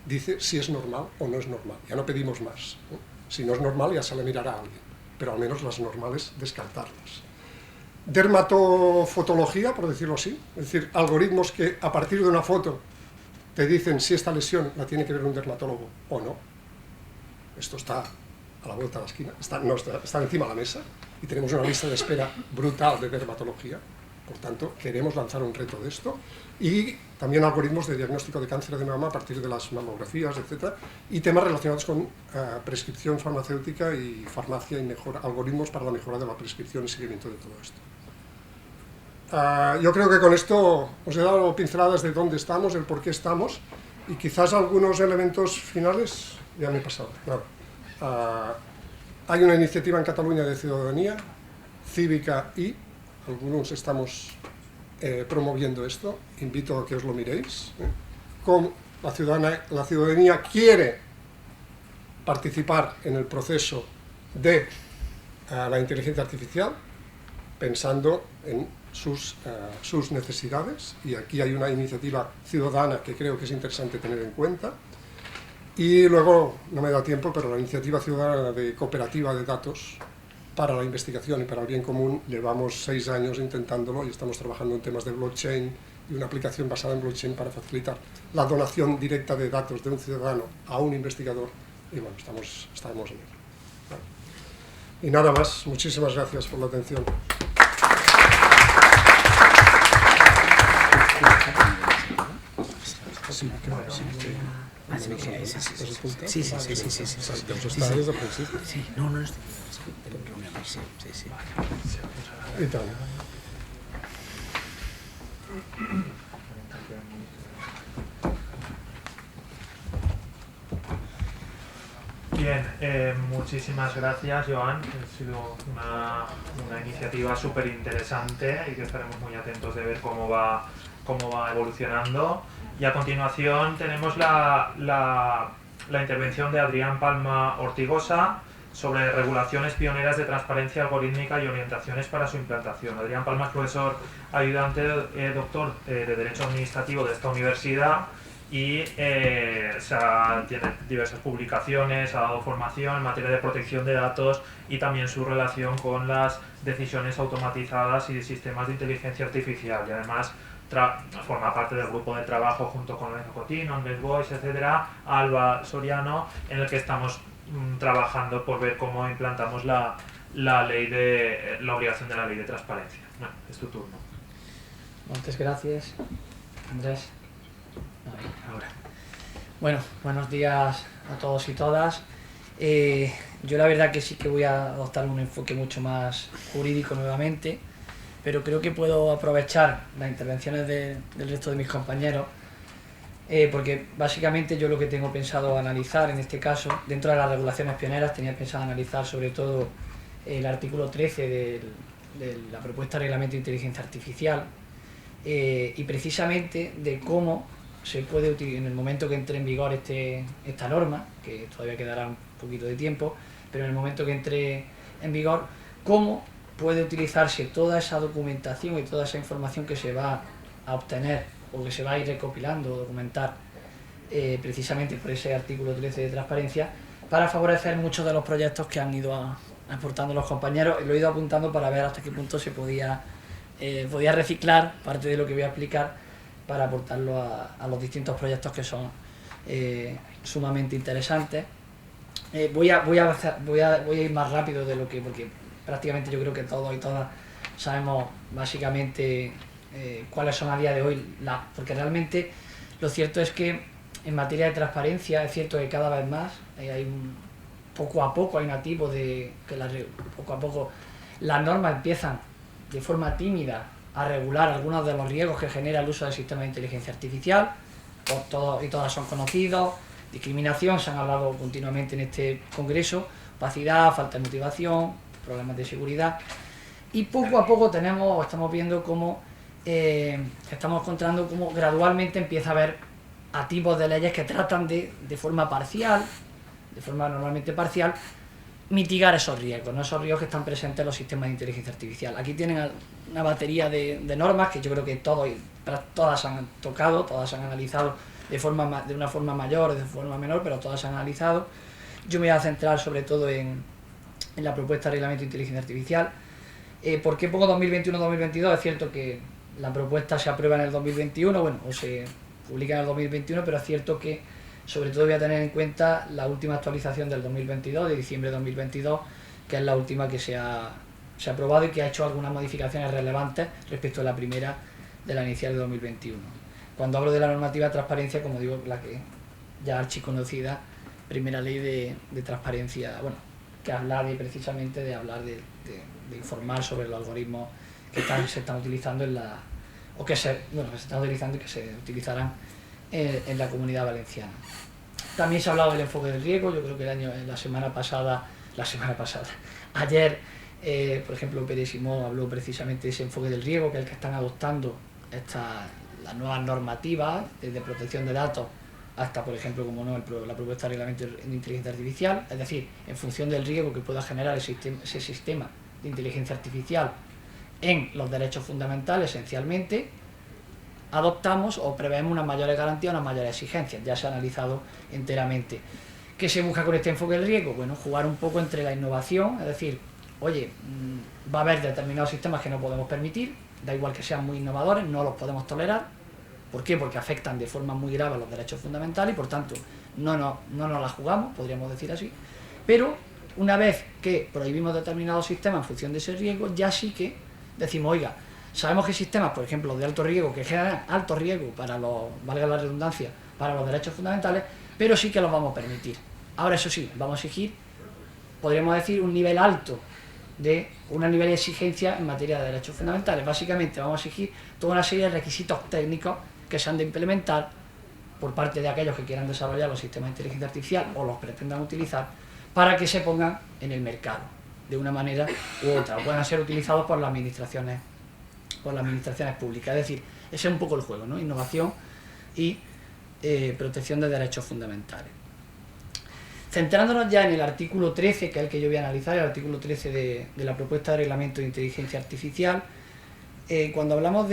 dice si es normal o no es normal, ya no pedimos más, ¿no? Si no es normal ya se le mirará a alguien, pero al menos las normales descartarlas. Dermatofotología, por decirlo así, es decir, algoritmos que a partir de una foto te dicen si esta lesión la tiene que ver un dermatólogo o no. Esto está a la vuelta de la esquina, está encima de la mesa, y tenemos una lista de espera brutal de dermatología. Por tanto, queremos lanzar un reto de esto, y también algoritmos de diagnóstico de cáncer de mama a partir de las mamografías, etc. Y temas relacionados con prescripción farmacéutica y farmacia, y algoritmos para la mejora de la prescripción y seguimiento de todo esto. Yo creo que con esto os he dado pinceladas de dónde estamos, el por qué estamos, y quizás algunos elementos finales. Ya me he pasado. Claro. Hay una iniciativa en Cataluña de ciudadanía cívica, y algunos estamos promoviendo esto. Invito a que os lo miréis. Cómo la ciudadanía quiere participar en el proceso de la inteligencia artificial, pensando en sus necesidades, y aquí hay una iniciativa ciudadana que creo que es interesante tener en cuenta. Y luego, no me da tiempo, pero la iniciativa ciudadana de cooperativa de datos para la investigación y para el bien común, llevamos 6 años intentándolo, y estamos trabajando en temas de blockchain y una aplicación basada en blockchain para facilitar la donación directa de datos de un ciudadano a un investigador, y bueno, estamos en ello. Vale. Y nada más, muchísimas gracias por la atención. Y tal. Bien, muchísimas gracias, Joan. Ha sido una iniciativa súper interesante, y que estaremos muy atentos de ver cómo va evolucionando. Y a continuación tenemos la intervención de Adrián Palma Ortigosa sobre regulaciones pioneras de transparencia algorítmica y orientaciones para su implantación. Adrián Palma es profesor ayudante, doctor de Derecho Administrativo de esta universidad, y tiene diversas publicaciones, ha dado formación en materia de protección de datos, y también su relación con las decisiones automatizadas y sistemas de inteligencia artificial, y además forma parte del grupo de trabajo junto con Lorenzo Cotino, Andrés Boix, etcétera, Alba Soriano, en el que estamos trabajando por ver cómo implantamos la obligación de la ley de transparencia. Bueno, es tu turno. Muchas gracias, Andrés. Ahora. Bueno, buenos días a todos y todas. Yo la verdad que sí que voy a adoptar un enfoque mucho más jurídico nuevamente, pero creo que puedo aprovechar las intervenciones del resto de mis compañeros, porque básicamente yo lo que tengo pensado analizar en este caso, dentro de las regulaciones pioneras, tenía pensado analizar sobre todo el artículo 13 de la propuesta de reglamento de inteligencia artificial, y precisamente de cómo se puede utilizar en el momento que entre en vigor esta norma, que todavía quedará un poquito de tiempo, pero en el momento que entre en vigor, cómo puede utilizarse toda esa documentación y toda esa información que se va a obtener o que se va a ir recopilando o documentar precisamente por ese artículo 13 de transparencia, para favorecer muchos de los proyectos que han ido aportando los compañeros. Lo he ido apuntando para ver hasta qué punto se podía reciclar parte de lo que voy a explicar para aportarlo a los distintos proyectos que son sumamente interesantes. Voy a ir más rápido de lo que, porque prácticamente yo creo que todos y todas sabemos básicamente cuáles son a día de hoy, porque realmente lo cierto es que en materia de transparencia es cierto que cada vez más poco a poco hay un atisbo de que poco a poco las normas empiezan de forma tímida a regular algunos de los riesgos que genera el uso del sistema de inteligencia artificial, todos y todas son conocidos. Discriminación, se han hablado continuamente en este congreso, opacidad, falta de motivación, problemas de seguridad, y poco a poco estamos viendo cómo estamos encontrando cómo gradualmente empieza a haber atipos de leyes que tratan de forma parcial, de forma normalmente parcial, mitigar esos riesgos, ¿no? Esos riesgos que están presentes en los sistemas de inteligencia artificial. Aquí tienen una batería de normas que yo creo que todas han tocado, todas han analizado de una forma mayor o de forma menor, pero todas se han analizado. Yo me voy a centrar sobre todo en la propuesta de reglamento de inteligencia artificial. ¿Por qué pongo 2021-2022? Es cierto que la propuesta se aprueba en el 2021, bueno, o se publica en el 2021, pero es cierto que sobre todo voy a tener en cuenta la última actualización del 2022, de diciembre de 2022, que es la última que se ha aprobado y que ha hecho algunas modificaciones relevantes respecto a la primera de la inicial de 2021. Cuando hablo de la normativa de transparencia, como digo, la que ya archiconocida primera ley de transparencia, bueno, que habla precisamente de hablar de informar sobre los algoritmos que se están utilizando que se están utilizando y que se utilizarán en la Comunidad Valenciana. También se ha hablado del enfoque del riesgo. Yo creo que la semana pasada, ayer, por ejemplo, Pérez Simón habló precisamente de ese enfoque del riesgo, que es el que están adoptando las nuevas normativas de protección de datos, hasta, por ejemplo, como no, la propuesta de reglamento de inteligencia artificial, es decir, en función del riesgo que pueda generar ese sistema de inteligencia artificial en los derechos fundamentales, esencialmente, adoptamos o preveemos unas mayores garantías, unas mayores exigencias. Ya se ha analizado enteramente. ¿Qué se busca con este enfoque del riesgo? Bueno, jugar un poco entre la innovación, es decir, oye, va a haber determinados sistemas que no podemos permitir, da igual que sean muy innovadores, no los podemos tolerar. ¿Por qué? Porque afectan de forma muy grave a los derechos fundamentales y por tanto no nos la jugamos, podríamos decir así. Pero una vez que prohibimos determinados sistemas en función de ese riesgo, ya sí que decimos, oiga, sabemos que sistemas, por ejemplo, de alto riesgo, que generan alto riesgo para valga la redundancia, para los derechos fundamentales, pero sí que los vamos a permitir. Ahora, eso sí, vamos a exigir, podríamos decir, un nivel alto una nivel de exigencia en materia de derechos fundamentales. Básicamente vamos a exigir toda una serie de requisitos técnicos que se han de implementar por parte de aquellos que quieran desarrollar los sistemas de inteligencia artificial o los pretendan utilizar para que se pongan en el mercado de una manera u otra, o puedan ser utilizados por las administraciones públicas. Es decir, ese es un poco el juego, ¿no? Innovación y protección de derechos fundamentales. Centrándonos ya en el artículo 13, que es el que yo voy a analizar, el artículo 13 de la propuesta de reglamento de inteligencia artificial, cuando hablamos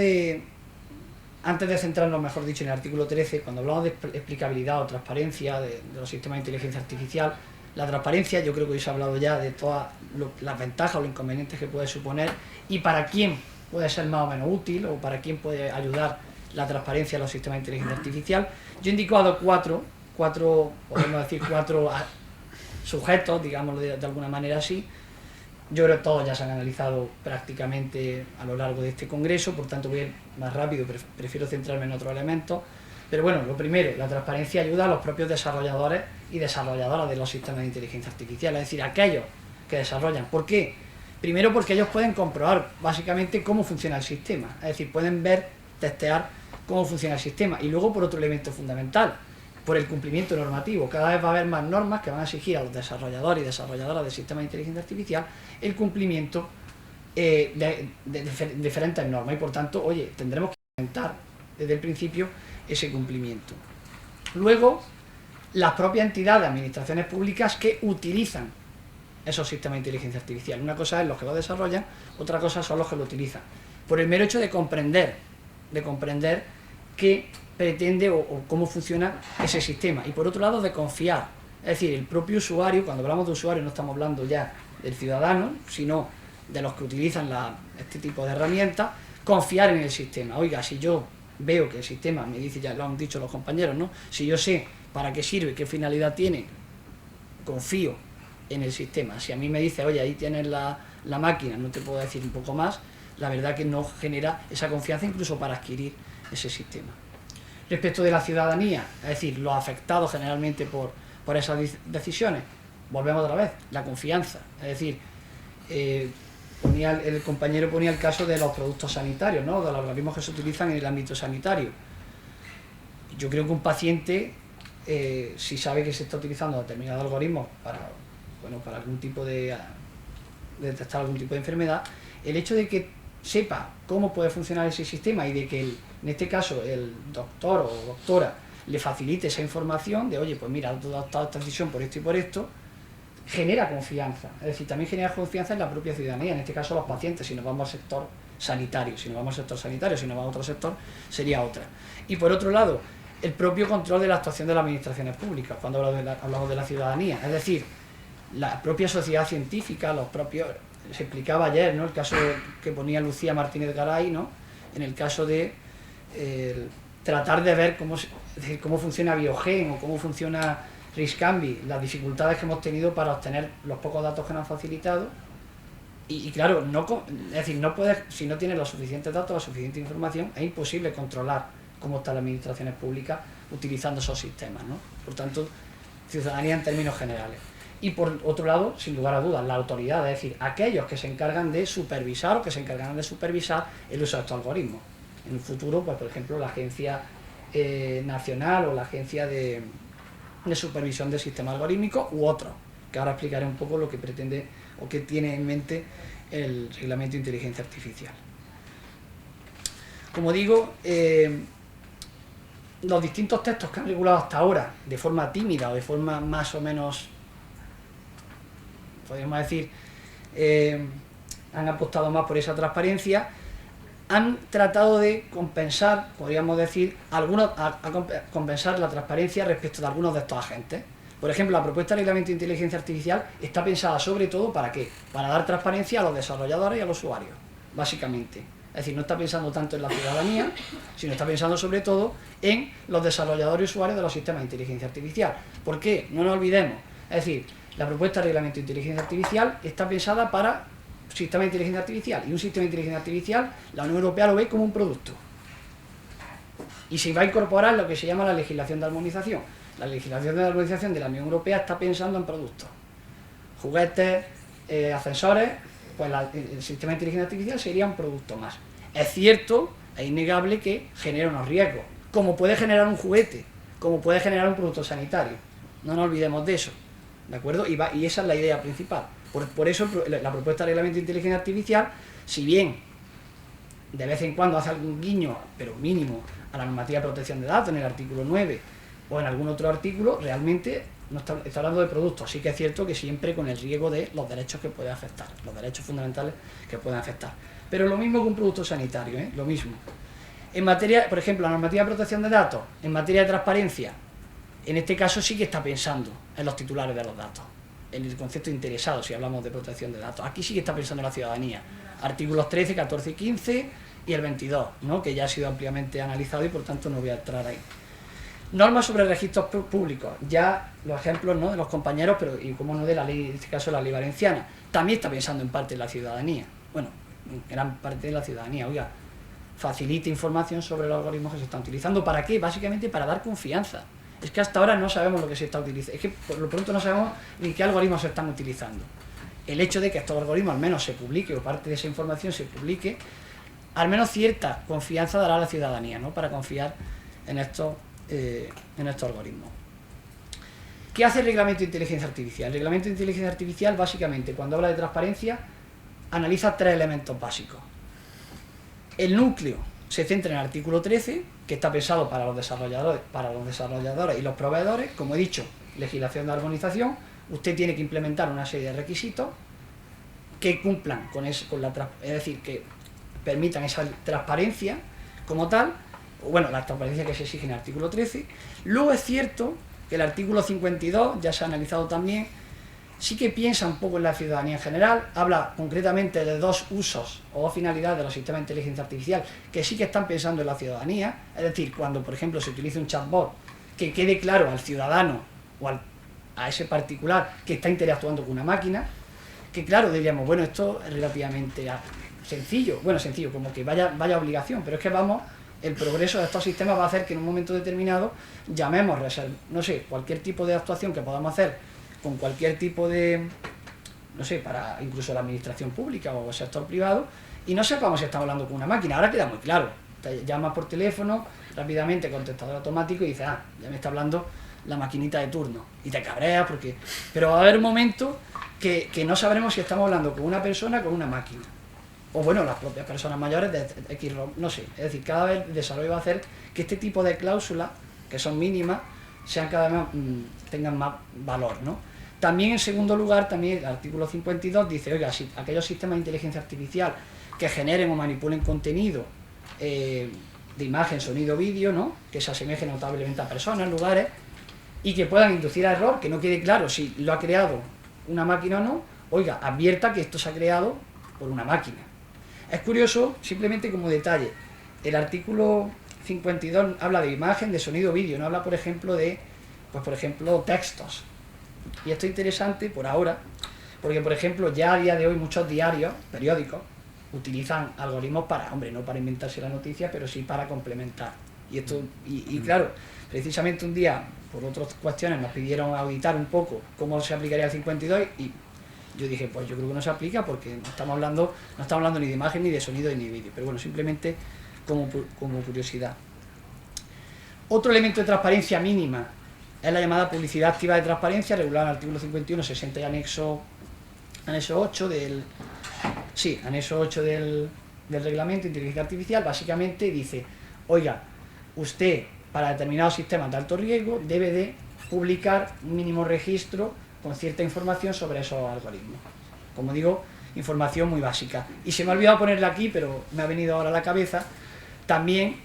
antes de centrarnos, mejor dicho, en el artículo 13, cuando hablamos de explicabilidad o transparencia de los sistemas de inteligencia artificial, la transparencia, yo creo que hoy se ha hablado ya de todas las ventajas o los inconvenientes que puede suponer y para quién puede ser más o menos útil o para quién puede ayudar la transparencia a los sistemas de inteligencia artificial. Yo he indicado cuatro sujetos, digámoslo de alguna manera así. Yo creo que todos ya se han analizado prácticamente a lo largo de este congreso, por tanto voy a ir más rápido, prefiero centrarme en otros elementos. Pero bueno, lo primero, la transparencia ayuda a los propios desarrolladores y desarrolladoras de los sistemas de inteligencia artificial, es decir, aquellos que desarrollan. ¿Por qué? Primero porque ellos pueden comprobar básicamente cómo funciona el sistema, es decir, pueden testear cómo funciona el sistema. Y luego por otro elemento fundamental, por el cumplimiento normativo. Cada vez va a haber más normas que van a exigir a los desarrolladores y desarrolladoras de sistemas de inteligencia artificial el cumplimiento de diferentes normas y por tanto, oye, tendremos que implementar desde el principio ese cumplimiento. Luego, las propias entidades de administraciones públicas que utilizan esos sistemas de inteligencia artificial. Una cosa es los que lo desarrollan, otra cosa son los que lo utilizan. Por el mero hecho de comprender qué pretende o cómo funciona ese sistema. Y por otro lado, de confiar. Es decir, el propio usuario, cuando hablamos de usuario no estamos hablando ya del ciudadano, sino de los que utilizan este tipo de herramientas, confiar en el sistema. Oiga, si yo veo que el sistema me dice, ya lo han dicho los compañeros, ¿no? Si yo sé para qué sirve, qué finalidad tiene, confío en el sistema. Si a mí me dice, oye, ahí tienes la máquina, no te puedo decir un poco más, la verdad que no genera esa confianza incluso para adquirir ese sistema. Respecto de la ciudadanía, es decir, los afectados generalmente por esas decisiones, volvemos otra vez, la confianza. Es decir, el compañero ponía el caso de los productos sanitarios, ¿no? De los algoritmos que se utilizan en el ámbito sanitario. Yo creo que un paciente, si sabe que se está utilizando determinado algoritmo para algún tipo de detectar algún tipo de enfermedad, el hecho de que sepa cómo puede funcionar ese sistema y de que en este caso el doctor o doctora le facilite esa información de, oye, pues mira, he adoptado esta decisión por esto y por esto, genera confianza. Es decir, también genera confianza en la propia ciudadanía, en este caso los pacientes, si nos vamos al sector sanitario. Si nos vamos al sector sanitario, si nos vamos a otro sector, sería otra. Y por otro lado, el propio control de la actuación de las administraciones públicas, cuando hablamos de la ciudadanía. Es decir, la propia sociedad científica, se explicaba ayer, ¿no? El caso que ponía Lucía Martínez Garay, ¿no? En el caso de tratar de ver cómo funciona Biogen o cómo funciona RISCAMBI, las dificultades que hemos tenido para obtener los pocos datos que nos han facilitado. Y claro, si no tienes los suficientes datos, la suficiente información, es imposible controlar cómo están las administraciones públicas utilizando esos sistemas, ¿no? Por tanto, ciudadanía en términos generales. Y por otro lado, sin lugar a dudas, la autoridad, es decir, aquellos que se encargan de supervisar el uso de estos algoritmos. En el futuro, pues por ejemplo, la Agencia Nacional o la Agencia de Supervisión del Sistema Algorítmico u otros, que ahora explicaré un poco lo que pretende o que tiene en mente el Reglamento de Inteligencia Artificial. Como digo, los distintos textos que han regulado hasta ahora, de forma tímida o de forma más o menos, podríamos decir, han apostado más por esa transparencia, han tratado de compensar, podríamos decir, compensar la transparencia respecto de algunos de estos agentes. Por ejemplo, la propuesta de Reglamento de Inteligencia Artificial está pensada sobre todo ¿para qué? Para dar transparencia a los desarrolladores y a los usuarios, básicamente. Es decir, no está pensando tanto en la ciudadanía, sino está pensando sobre todo en los desarrolladores y usuarios de los sistemas de inteligencia artificial. ¿Por qué? No nos olvidemos. Es decir, la propuesta de Reglamento de Inteligencia Artificial está pensada para sistema de inteligencia artificial, y un sistema de inteligencia artificial la Unión Europea lo ve como un producto y se va a incorporar lo que se llama la legislación de armonización. La legislación de armonización de la Unión Europea está pensando en productos, juguetes, ascensores, pues el sistema de inteligencia artificial sería un producto más. Es cierto, es innegable que genera unos riesgos, como puede generar un juguete, como puede generar un producto sanitario, no nos olvidemos de eso, ¿de acuerdo? Y esa es la idea principal. Por eso la propuesta de Reglamento de Inteligencia Artificial, si bien de vez en cuando hace algún guiño, pero mínimo, a la normativa de protección de datos en el artículo 9 o en algún otro artículo, realmente no está hablando de productos. Sí que es cierto que siempre con el riesgo de los derechos que puede afectar, los derechos fundamentales que pueden afectar. Pero lo mismo que un producto sanitario, lo mismo. En materia, por ejemplo, la normativa de protección de datos, en materia de transparencia, en este caso sí que está pensando en los titulares de los datos, en el concepto interesado, si hablamos de protección de datos. Aquí sí que está pensando en la ciudadanía. Artículos 13, 14 y 15 y el 22, ¿no? Que ya ha sido ampliamente analizado y por tanto no voy a entrar ahí. Normas sobre registros públicos. Ya los ejemplos, ¿no?, de los compañeros, pero y como no de la ley, en este caso la ley valenciana, también está pensando en parte de la ciudadanía. Bueno, en gran parte de la ciudadanía. Oiga, facilite información sobre los algoritmos que se están utilizando. ¿Para qué? Básicamente para dar confianza. Es que hasta ahora no sabemos lo que se está utilizando. Es que por lo pronto no sabemos ni qué algoritmos se están utilizando. El hecho de que estos algoritmos al menos se publique o parte de esa información se publique, al menos cierta confianza dará a la ciudadanía, ¿no?, para confiar en estos algoritmos. ¿Qué hace el Reglamento de Inteligencia Artificial? El Reglamento de Inteligencia Artificial, básicamente, cuando habla de transparencia, analiza tres elementos básicos. El núcleo se centra en el artículo 13, que está pensado para los desarrolladores y los proveedores. Como he dicho, legislación de armonización. Usted tiene que implementar una serie de requisitos que cumplan es decir, que permitan esa transparencia como tal, bueno, la transparencia que se exige en el artículo 13. Luego es cierto que el artículo 52, ya se ha analizado también, sí que piensa un poco en la ciudadanía en general, habla concretamente de dos usos o dos finalidades de los sistemas de inteligencia artificial que sí que están pensando en la ciudadanía. Es decir, cuando por ejemplo se utiliza un chatbot, que quede claro al ciudadano o a ese particular que está interactuando con una máquina, que claro, diríamos, bueno, esto es relativamente sencillo, como que vaya obligación, pero es que el progreso de estos sistemas va a hacer que en un momento determinado llamemos, no sé, cualquier tipo de actuación que podamos hacer con cualquier tipo de, no sé, para incluso la administración pública o el sector privado, y no sepamos si estamos hablando con una máquina. Ahora queda muy claro, te llamas por teléfono, rápidamente contestador automático y dices, ya me está hablando la maquinita de turno, y te cabreas pero va a haber un momento que no sabremos si estamos hablando con una persona o con una máquina, o bueno, las propias personas mayores de X, no sé, es decir, cada vez el desarrollo va a hacer que este tipo de cláusulas, que son mínimas, sean cada vez más, tengan más valor, ¿no? También, en segundo lugar, también el artículo 52 dice, oiga, si aquellos sistemas de inteligencia artificial que generen o manipulen contenido de imagen, sonido, vídeo, ¿no?, que se asemeje notablemente a personas, lugares, y que puedan inducir a error, que no quede claro si lo ha creado una máquina o no, oiga, advierta que esto se ha creado por una máquina. Es curioso, simplemente como detalle, el artículo 52 habla de imagen, de sonido, vídeo, no habla, por ejemplo, de, pues por ejemplo, textos. Y esto es interesante por ahora, porque, por ejemplo, ya a día de hoy muchos diarios, periódicos, utilizan algoritmos para, hombre, no para inventarse la noticia, pero sí para complementar. Y esto, y claro, precisamente un día, por otras cuestiones, nos pidieron auditar un poco cómo se aplicaría el 52 y yo dije, pues yo creo que no se aplica porque no estamos hablando ni de imagen, ni de sonido, ni de vídeo, pero bueno, simplemente como curiosidad. Otro elemento de transparencia mínima es la llamada publicidad activa de transparencia, regulada en el artículo 51, 60 y anexo 8 anexo 8 del reglamento de inteligencia artificial. Básicamente dice, oiga, usted para determinados sistemas de alto riesgo debe de publicar un mínimo registro con cierta información sobre esos algoritmos. Como digo, información muy básica. Y se me ha olvidado ponerla aquí, pero me ha venido ahora a la cabeza, también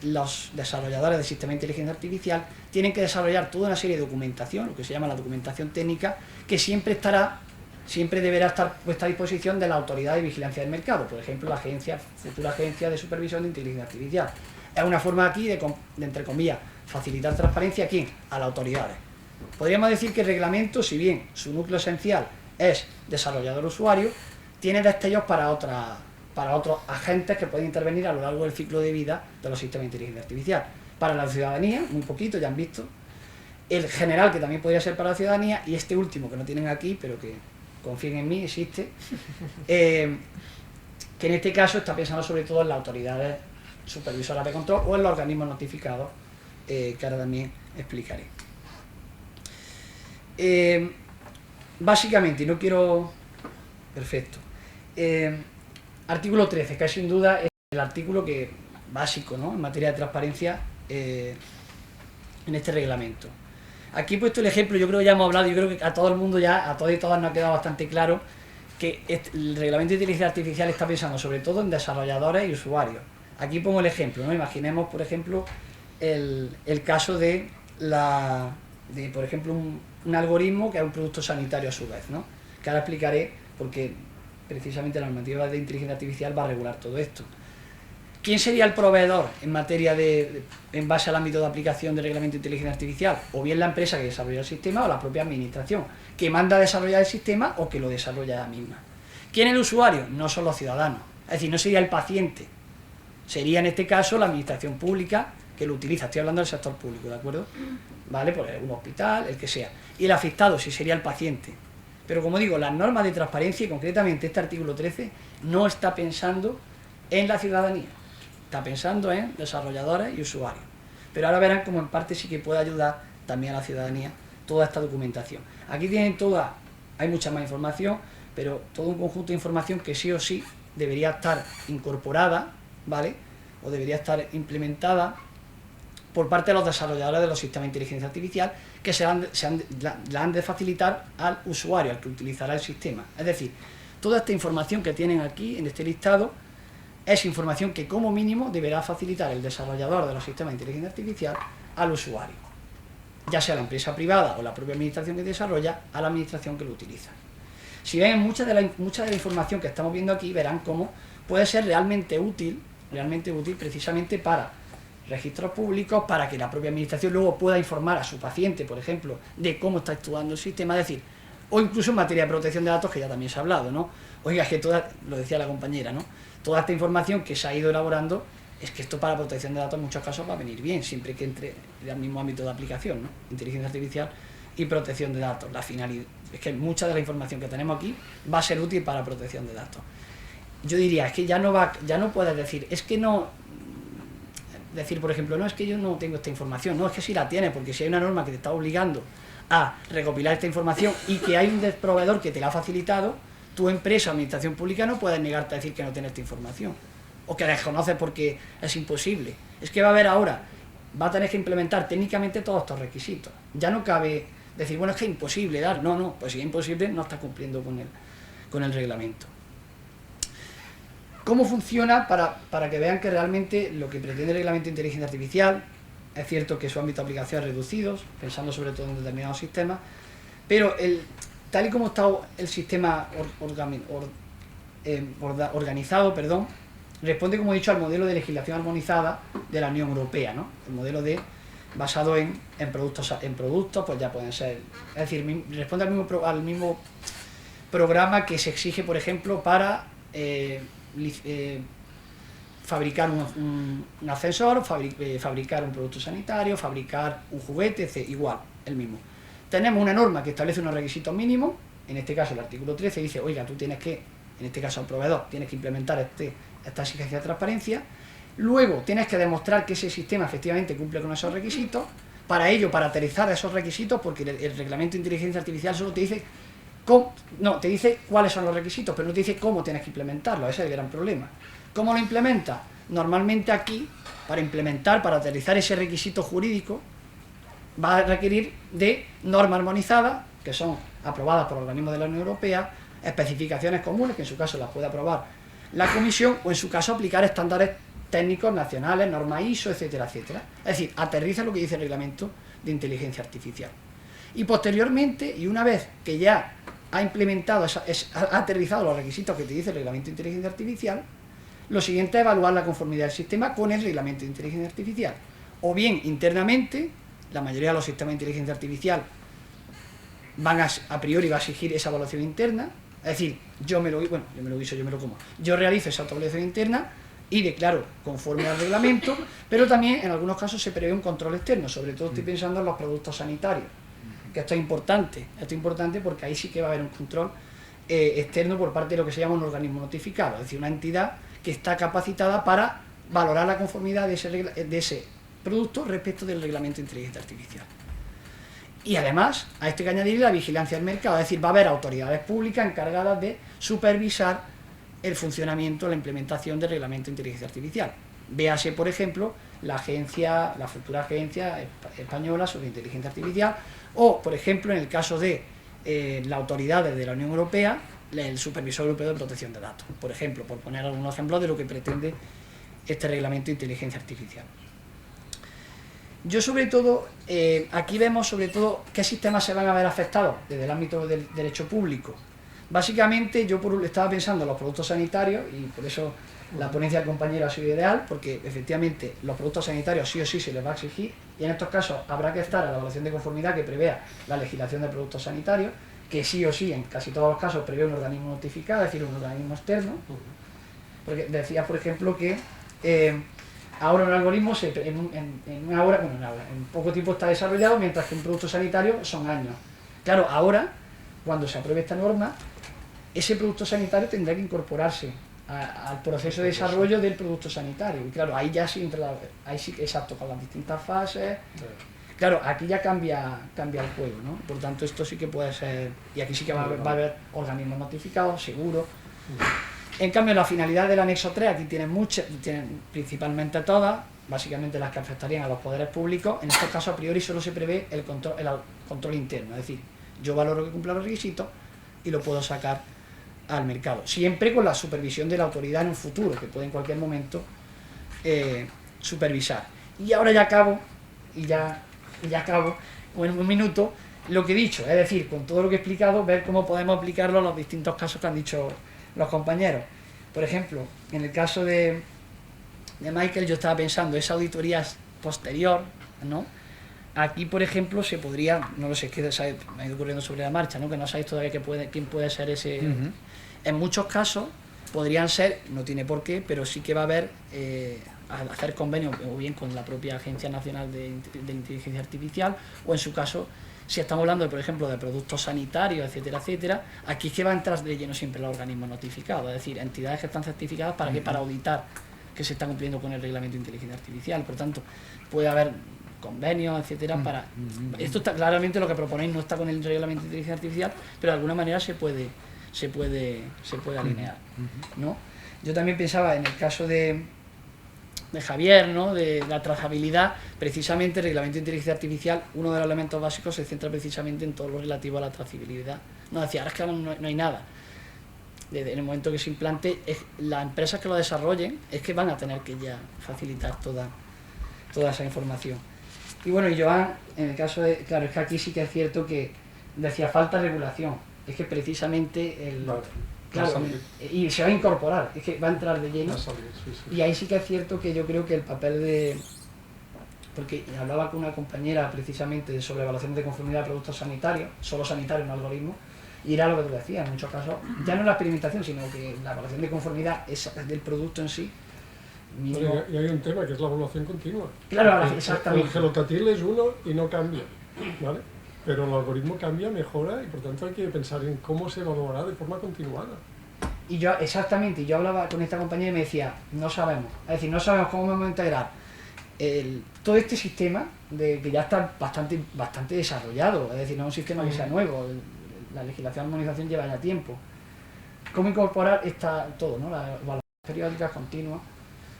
los desarrolladores de sistemas de inteligencia artificial tienen que desarrollar toda una serie de documentación, lo que se llama la documentación técnica, que siempre deberá estar puesta a disposición de la autoridad de vigilancia del mercado, por ejemplo, la futura agencia de supervisión de inteligencia artificial. Es una forma aquí de entre comillas, facilitar transparencia, ¿a quién? A las autoridades. Podríamos decir que el reglamento, si bien su núcleo esencial es desarrollador-usuario, tiene destellos para otros agentes que pueden intervenir a lo largo del ciclo de vida de los sistemas de inteligencia artificial. Para la ciudadanía, muy poquito, ya han visto. El general, que también podría ser para la ciudadanía, y este último, que no tienen aquí, pero que confíen en mí, existe, que en este caso está pensando sobre todo en las autoridades supervisoras de control o en los organismos notificados, que ahora también explicaré. Básicamente, no quiero... Perfecto. Artículo 13, que sin duda es el artículo básico, ¿no?, en materia de transparencia en este reglamento. Aquí he puesto el ejemplo, yo creo que ya hemos hablado, yo creo que a todo el mundo a todos y todas nos ha quedado bastante claro que el reglamento de inteligencia artificial está pensando sobre todo en desarrolladores y usuarios. Aquí pongo el ejemplo, ¿no? Imaginemos, por ejemplo, el caso de por ejemplo, un algoritmo que es un producto sanitario a su vez, ¿no?, que ahora explicaré porque precisamente la normativa de inteligencia artificial va a regular todo esto. ¿Quién sería el proveedor en materia en base al ámbito de aplicación del reglamento de inteligencia artificial? O bien la empresa que desarrolla el sistema o la propia administración, que manda a desarrollar el sistema o que lo desarrolla ella misma. ¿Quién es el usuario? No son los ciudadanos, es decir, no sería el paciente, sería en este caso la administración pública que lo utiliza, estoy hablando del sector público, ¿de acuerdo? ¿Vale? Pues un hospital, el que sea. Y el afectado sí sería el paciente. Pero como digo, las normas de transparencia y concretamente este artículo 13 no está pensando en la ciudadanía, está pensando en desarrolladores y usuarios. Pero ahora verán cómo en parte sí que puede ayudar también a la ciudadanía toda esta documentación. Aquí tienen hay mucha más información, pero todo un conjunto de información que sí o sí debería estar incorporada, ¿vale?, o debería estar implementada por parte de los desarrolladores de los sistemas de inteligencia artificial, que la han de facilitar al usuario, al que utilizará el sistema. Es decir, toda esta información que tienen aquí en este listado es información que como mínimo deberá facilitar el desarrollador de los sistemas de inteligencia artificial al usuario, ya sea la empresa privada o la propia administración que desarrolla, a la administración que lo utiliza. Si ven mucha de la información que estamos viendo aquí, verán cómo puede ser realmente útil precisamente para registros públicos, para que la propia administración luego pueda informar a su paciente, por ejemplo, de cómo está actuando el sistema. Es decir, O incluso en materia de protección de datos, que ya también se ha hablado, ¿no? Oiga, es que lo decía la compañera, ¿no? Toda esta información que se ha ido elaborando, es que esto para protección de datos en muchos casos va a venir bien, siempre que entre en el mismo ámbito de aplicación, ¿no? Inteligencia artificial y protección de datos. La finalidad es que mucha de la información que tenemos aquí va a ser útil para protección de datos. Yo diría, es que ya no puedes decir, es que no... Decir, por ejemplo, no, es que yo no tengo esta información. No, es que sí la tienes, porque si hay una norma que te está obligando a recopilar esta información y que hay un proveedor que te la ha facilitado, tu empresa o administración pública no puedes negarte a decir que no tienes esta información o que desconoces porque es imposible. Es que va a haber ahora, va a tener que implementar técnicamente todos estos requisitos. Ya no cabe decir, bueno, es que es imposible dar. No, pues si es imposible no está cumpliendo con el reglamento. ¿Cómo funciona? Para que vean que realmente lo que pretende el reglamento de inteligencia artificial, es cierto que su ámbito de aplicación es reducido, pensando sobre todo en determinados sistemas, pero tal y como está el sistema organizado, responde, como he dicho, al modelo de legislación armonizada de la Unión Europea, ¿no? El modelo basado en productos, pues ya pueden ser, es decir, responde al mismo programa que se exige, por ejemplo, para fabricar un ascensor, fabricar un producto sanitario, fabricar un juguete, etc. Igual, el mismo. Tenemos una norma que establece unos requisitos mínimos, en este caso el artículo 13 dice, oiga, tú tienes que, en este caso el proveedor, tienes que implementar esta exigencia de transparencia, luego tienes que demostrar que ese sistema efectivamente cumple con esos requisitos, para ello, para aterrizar esos requisitos, porque el reglamento de inteligencia artificial solo te dice te dice cuáles son los requisitos, pero no te dice cómo tienes que implementarlo. Ese es el gran problema. ¿Cómo lo implementas? Normalmente aquí, para aterrizar ese requisito jurídico, va a requerir de normas armonizadas, que son aprobadas por organismos de la Unión Europea, especificaciones comunes, que en su caso las puede aprobar la Comisión, o en su caso aplicar estándares técnicos nacionales, normas ISO, etcétera, etcétera. Es decir, aterriza lo que dice el reglamento de inteligencia artificial. Y posteriormente, y una vez que ya ha implementado, ha aterrizado los requisitos que te dice el reglamento de inteligencia artificial, lo siguiente es evaluar la conformidad del sistema con el reglamento de inteligencia artificial. O bien internamente, la mayoría de los sistemas de inteligencia artificial a priori va a exigir esa evaluación interna, es decir, yo me lo como. Yo realizo esa evaluación interna y declaro conforme al reglamento, pero también en algunos casos se prevé un control externo, sobre todo estoy pensando en los productos sanitarios, que esto es importante porque ahí sí que va a haber un control externo por parte de lo que se llama un organismo notificado, es decir, una entidad que está capacitada para valorar la conformidad de ese producto respecto del reglamento de inteligencia artificial. Y además, a esto hay que añadir la vigilancia del mercado, es decir, va a haber autoridades públicas encargadas de supervisar el funcionamiento, la implementación del reglamento de inteligencia artificial. Véase, por ejemplo, la futura agencia española sobre inteligencia artificial, o, por ejemplo, en el caso de las autoridades de la Unión Europea, el Supervisor Europeo de Protección de Datos, por ejemplo, por poner algunos ejemplos de lo que pretende este reglamento de inteligencia artificial. Yo sobre todo, aquí vemos sobre todo qué sistemas se van a ver afectados desde el ámbito del derecho público. Básicamente yo estaba pensando en los productos sanitarios y por eso la ponencia del compañero ha sido ideal, porque efectivamente los productos sanitarios sí o sí se les va a exigir y en estos casos habrá que estar a la evaluación de conformidad que prevea la legislación de productos sanitarios, que sí o sí en casi todos los casos prevé un organismo notificado, es decir, un organismo externo. Porque decía, por ejemplo, que ahora un algoritmo en poco tiempo está desarrollado, mientras que un producto sanitario son años. Claro, ahora, cuando se apruebe esta norma, ese producto sanitario tendrá que incorporarse al proceso de desarrollo del producto sanitario. Y claro, ahí ya sí entra, exacto, con las distintas fases. Claro, aquí ya cambia el juego, ¿no? Por tanto, esto sí que puede ser, y aquí sí que va a haber organismos notificados, seguro. En cambio, la finalidad del anexo 3, aquí tienen principalmente todas, básicamente las que afectarían a los poderes públicos. En estos casos, a priori, solo se prevé el control interno, es decir, yo valoro que cumpla los requisitos y lo puedo sacar al mercado, siempre con la supervisión de la autoridad en un futuro, que puede en cualquier momento supervisar. Y ahora ya acabo, en un minuto, lo que he dicho, es decir, con todo lo que he explicado, ver cómo podemos aplicarlo a los distintos casos que han dicho los compañeros. Por ejemplo, en el caso de Michael, yo estaba pensando, esa auditoría posterior, ¿no?, Aquí, por ejemplo, se podría, no lo sé, es que me ha ido ocurriendo sobre la marcha, ¿no? Que no sabéis todavía quién puede ser ese. En muchos casos podrían ser, no tiene por qué, pero sí que va a haber hacer convenios o bien con la propia Agencia Nacional de Inteligencia Artificial, o en su caso, si estamos hablando, por ejemplo, de productos sanitarios, etcétera, etcétera, aquí es que va a entrar de lleno siempre el organismo notificado, es decir, entidades que están certificadas para que para auditar que se está cumpliendo con el reglamento de inteligencia artificial. Por tanto, puede haber convenios, etcétera, para... Esto está claramente, lo que proponéis no está con el reglamento de inteligencia artificial, pero de alguna manera se puede alinear, ¿no? Yo también pensaba en el caso de Javier, ¿no? De la trazabilidad. Precisamente el reglamento de inteligencia artificial, uno de los elementos básicos se centra precisamente en todo lo relativo a la trazabilidad. No decía, ahora es que no hay nada. Desde el momento que se implante, las empresas que lo desarrollen es que van a tener que ya facilitar toda esa información. Y bueno, y Joan, en el caso de... Claro, es que aquí sí que es cierto que decía falta de regulación. Es que precisamente claro, y se va a incorporar, es que va a entrar de lleno. Y ahí sí que es cierto que yo creo que el papel de... Porque hablaba con una compañera precisamente sobre evaluación de conformidad de productos sanitarios, solo sanitarios, no algoritmos, y era lo que tú decías, en muchos casos, ya no la experimentación, sino que la evaluación de conformidad es del producto en sí. Mínimo... Y hay un tema que es la evaluación continua. Claro, exactamente. El gelocatil es uno y no cambia, ¿vale? Pero el algoritmo cambia, mejora, y por tanto hay que pensar en cómo se evaluará de forma continuada. Y yo, exactamente, yo hablaba con esta compañía y me decía, no sabemos, es decir, no sabemos cómo vamos a integrar todo este sistema que ya está bastante desarrollado, es decir, no es un sistema que sea nuevo, la legislación de armonización lleva ya tiempo. ¿Cómo incorporar todo, ¿no? Las evaluaciones periódicas continuas?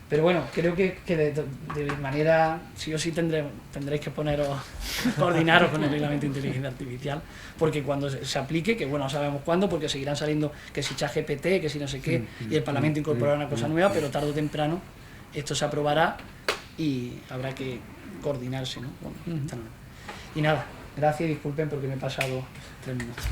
Pero bueno, creo que de manera, sí o sí tendréis que coordinaros con el reglamento de inteligencia artificial, porque cuando se aplique, que bueno, no sabemos cuándo, porque seguirán saliendo que si ChatGPT, que si no sé qué, y el Parlamento incorporará una cosa nueva, pero tarde o temprano esto se aprobará y habrá que coordinarse, ¿no? Bueno, y nada, gracias y disculpen porque me he pasado 3 minutos.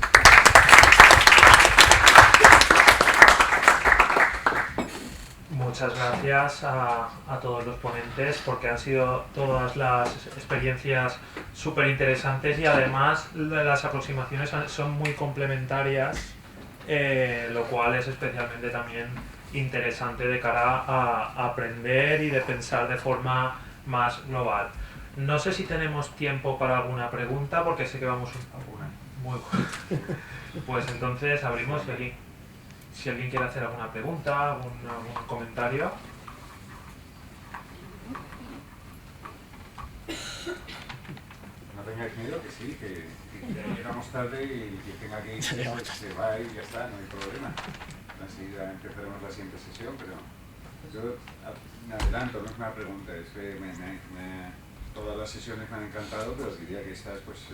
Muchas gracias a todos los ponentes, porque han sido todas las experiencias súper interesantes y además las aproximaciones son muy complementarias, lo cual es especialmente también interesante de cara a aprender y de pensar de forma más global. No sé si tenemos tiempo para alguna pregunta, porque sé que vamos alguna. Muy bueno. Pues entonces abrimos aquí. Si alguien quiere hacer alguna pregunta, algún comentario. No tengáis miedo, que sí, que llegamos tarde y que tenga que irse, pues se va y ya está, no hay problema. Enseguida empezaremos la siguiente sesión, pero yo me adelanto, no es una pregunta, es que todas las sesiones me han encantado, pero diría que estas, pues,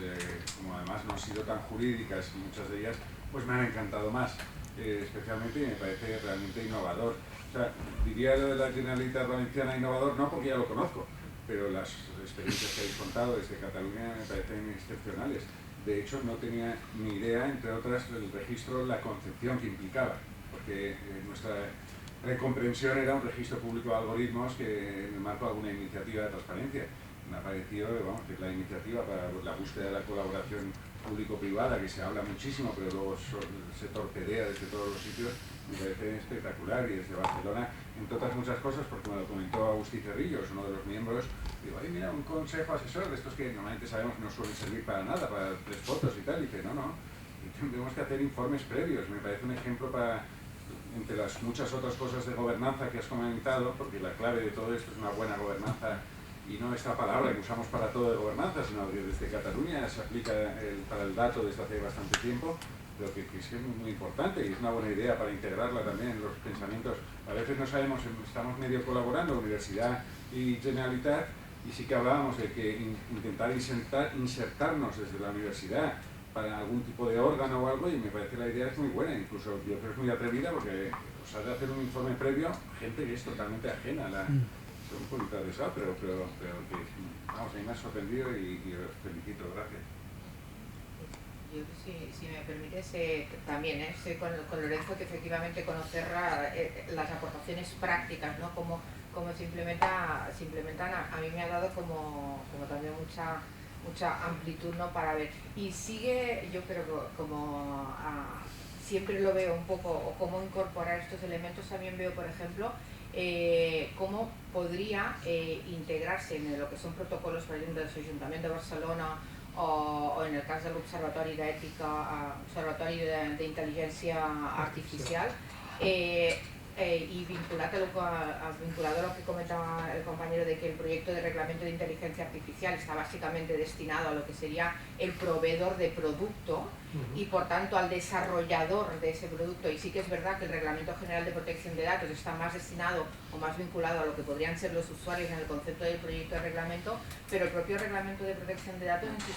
como además no han sido tan jurídicas, muchas de ellas, pues me han encantado más. Especialmente, y me parece realmente innovador. O sea, diría lo de la Generalitat Valenciana innovador, no porque ya lo conozco, pero las experiencias que habéis contado desde Cataluña me parecen excepcionales. De hecho, no tenía ni idea, entre otras, el registro, la concepción que implicaba, porque nuestra recomprensión era un registro público de algoritmos que en el marco de alguna iniciativa de transparencia. Me ha parecido, vamos, que la iniciativa para la búsqueda de la colaboración público-privada, que se habla muchísimo, pero luego se torpedea desde todos los sitios, me parece espectacular. Y desde Barcelona, entre otras muchas cosas, porque me lo comentó Agustí Cerrillos, uno de los miembros, digo, ay, mira, un consejo asesor de estos que normalmente sabemos que no suelen servir para nada, para 3 fotos y tal, y dice, no, y tenemos que hacer informes previos. Me parece un ejemplo para, entre las muchas otras cosas de gobernanza que has comentado, porque la clave de todo esto es una buena gobernanza. Y no esta palabra que usamos para todo de gobernanza, sino que desde Cataluña se aplica para el dato desde hace bastante tiempo, pero que es muy importante y es una buena idea para integrarla también en los pensamientos. A veces no sabemos, estamos medio colaborando, Universidad y Generalitat, y sí que hablábamos de que intentar insertarnos desde la universidad para algún tipo de órgano o algo, y me parece que la idea es muy buena, incluso yo creo que es muy atrevida, porque os ha de hacer un informe previo gente que es totalmente ajena a la... un poquito atravesado, pero que, vamos, a mí me ha sorprendido y os felicito, gracias. Yo, si me permites, también estoy con Lorenzo, que efectivamente conocer las aportaciones prácticas, ¿no? Cómo se implementan, a mí me ha dado como también mucha amplitud, ¿no?, para ver. Y sigue, yo creo que como siempre lo veo un poco, o cómo incorporar estos elementos, también veo, por ejemplo, cómo podría integrarse en lo que son protocolos, por ejemplo, del Ayuntamiento de Barcelona o en el caso del Observatori d'Ètica, Observatori de Inteligencia Artificial, y vinculado a lo que comentaba el compañero de que el proyecto de reglamento de inteligencia artificial está básicamente destinado a lo que sería el proveedor de producto y por tanto al desarrollador de ese producto, y sí que es verdad que el Reglamento General de Protección de Datos está más destinado o más vinculado a lo que podrían ser los usuarios en el concepto del proyecto de reglamento, pero el propio Reglamento de Protección de Datos en sus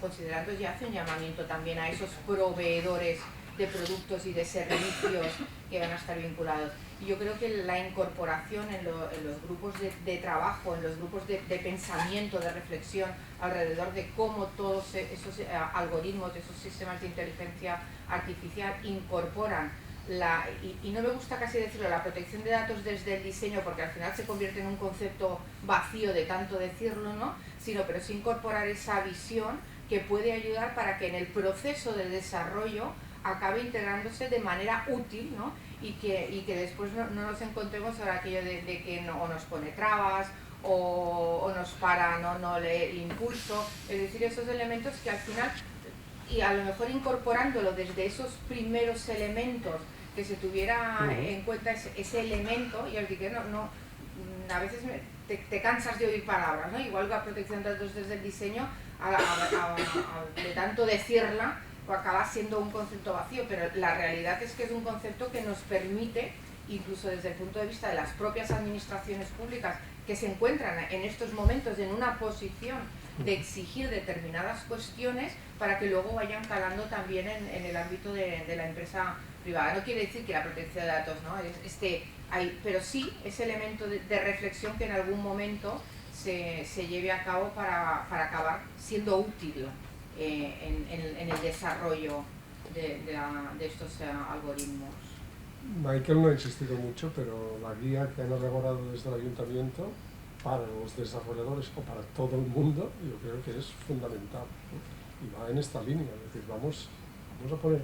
considerandos ya hace un llamamiento también a esos proveedores de productos y de servicios que van a estar vinculados. Y yo creo que la incorporación en los grupos de trabajo, en los grupos de pensamiento, de reflexión alrededor de cómo todos esos algoritmos, esos sistemas de inteligencia artificial incorporan y no me gusta casi decirlo, la protección de datos desde el diseño, porque al final se convierte en un concepto vacío de tanto decirlo, ¿no?, pero sí incorporar esa visión que puede ayudar para que en el proceso de desarrollo acabe integrándose de manera útil, ¿no?, y que después no nos encontremos ahora aquello de que o nos pone trabas o nos para, no lee el impulso, es decir, esos elementos que al final, y a lo mejor incorporándolo desde esos primeros elementos, que se tuviera en cuenta ese elemento, y os digo, a veces te cansas de oír palabras, ¿no?, igual la protección de datos desde el diseño, de tanto decirla, acaba siendo un concepto vacío, pero la realidad es que es un concepto que nos permite, incluso desde el punto de vista de las propias administraciones públicas, que se encuentran en estos momentos en una posición de exigir determinadas cuestiones para que luego vayan calando también en el ámbito de la empresa privada. No quiere decir que la protección de datos no pero sí ese elemento de reflexión que en algún momento se lleve a cabo para acabar siendo útil en el desarrollo de estos algoritmos. Michael no ha insistido mucho, pero la guía que han elaborado desde el ayuntamiento para los desarrolladores o para todo el mundo, yo creo que es fundamental, ¿no? Y va en esta línea, es decir, vamos a poner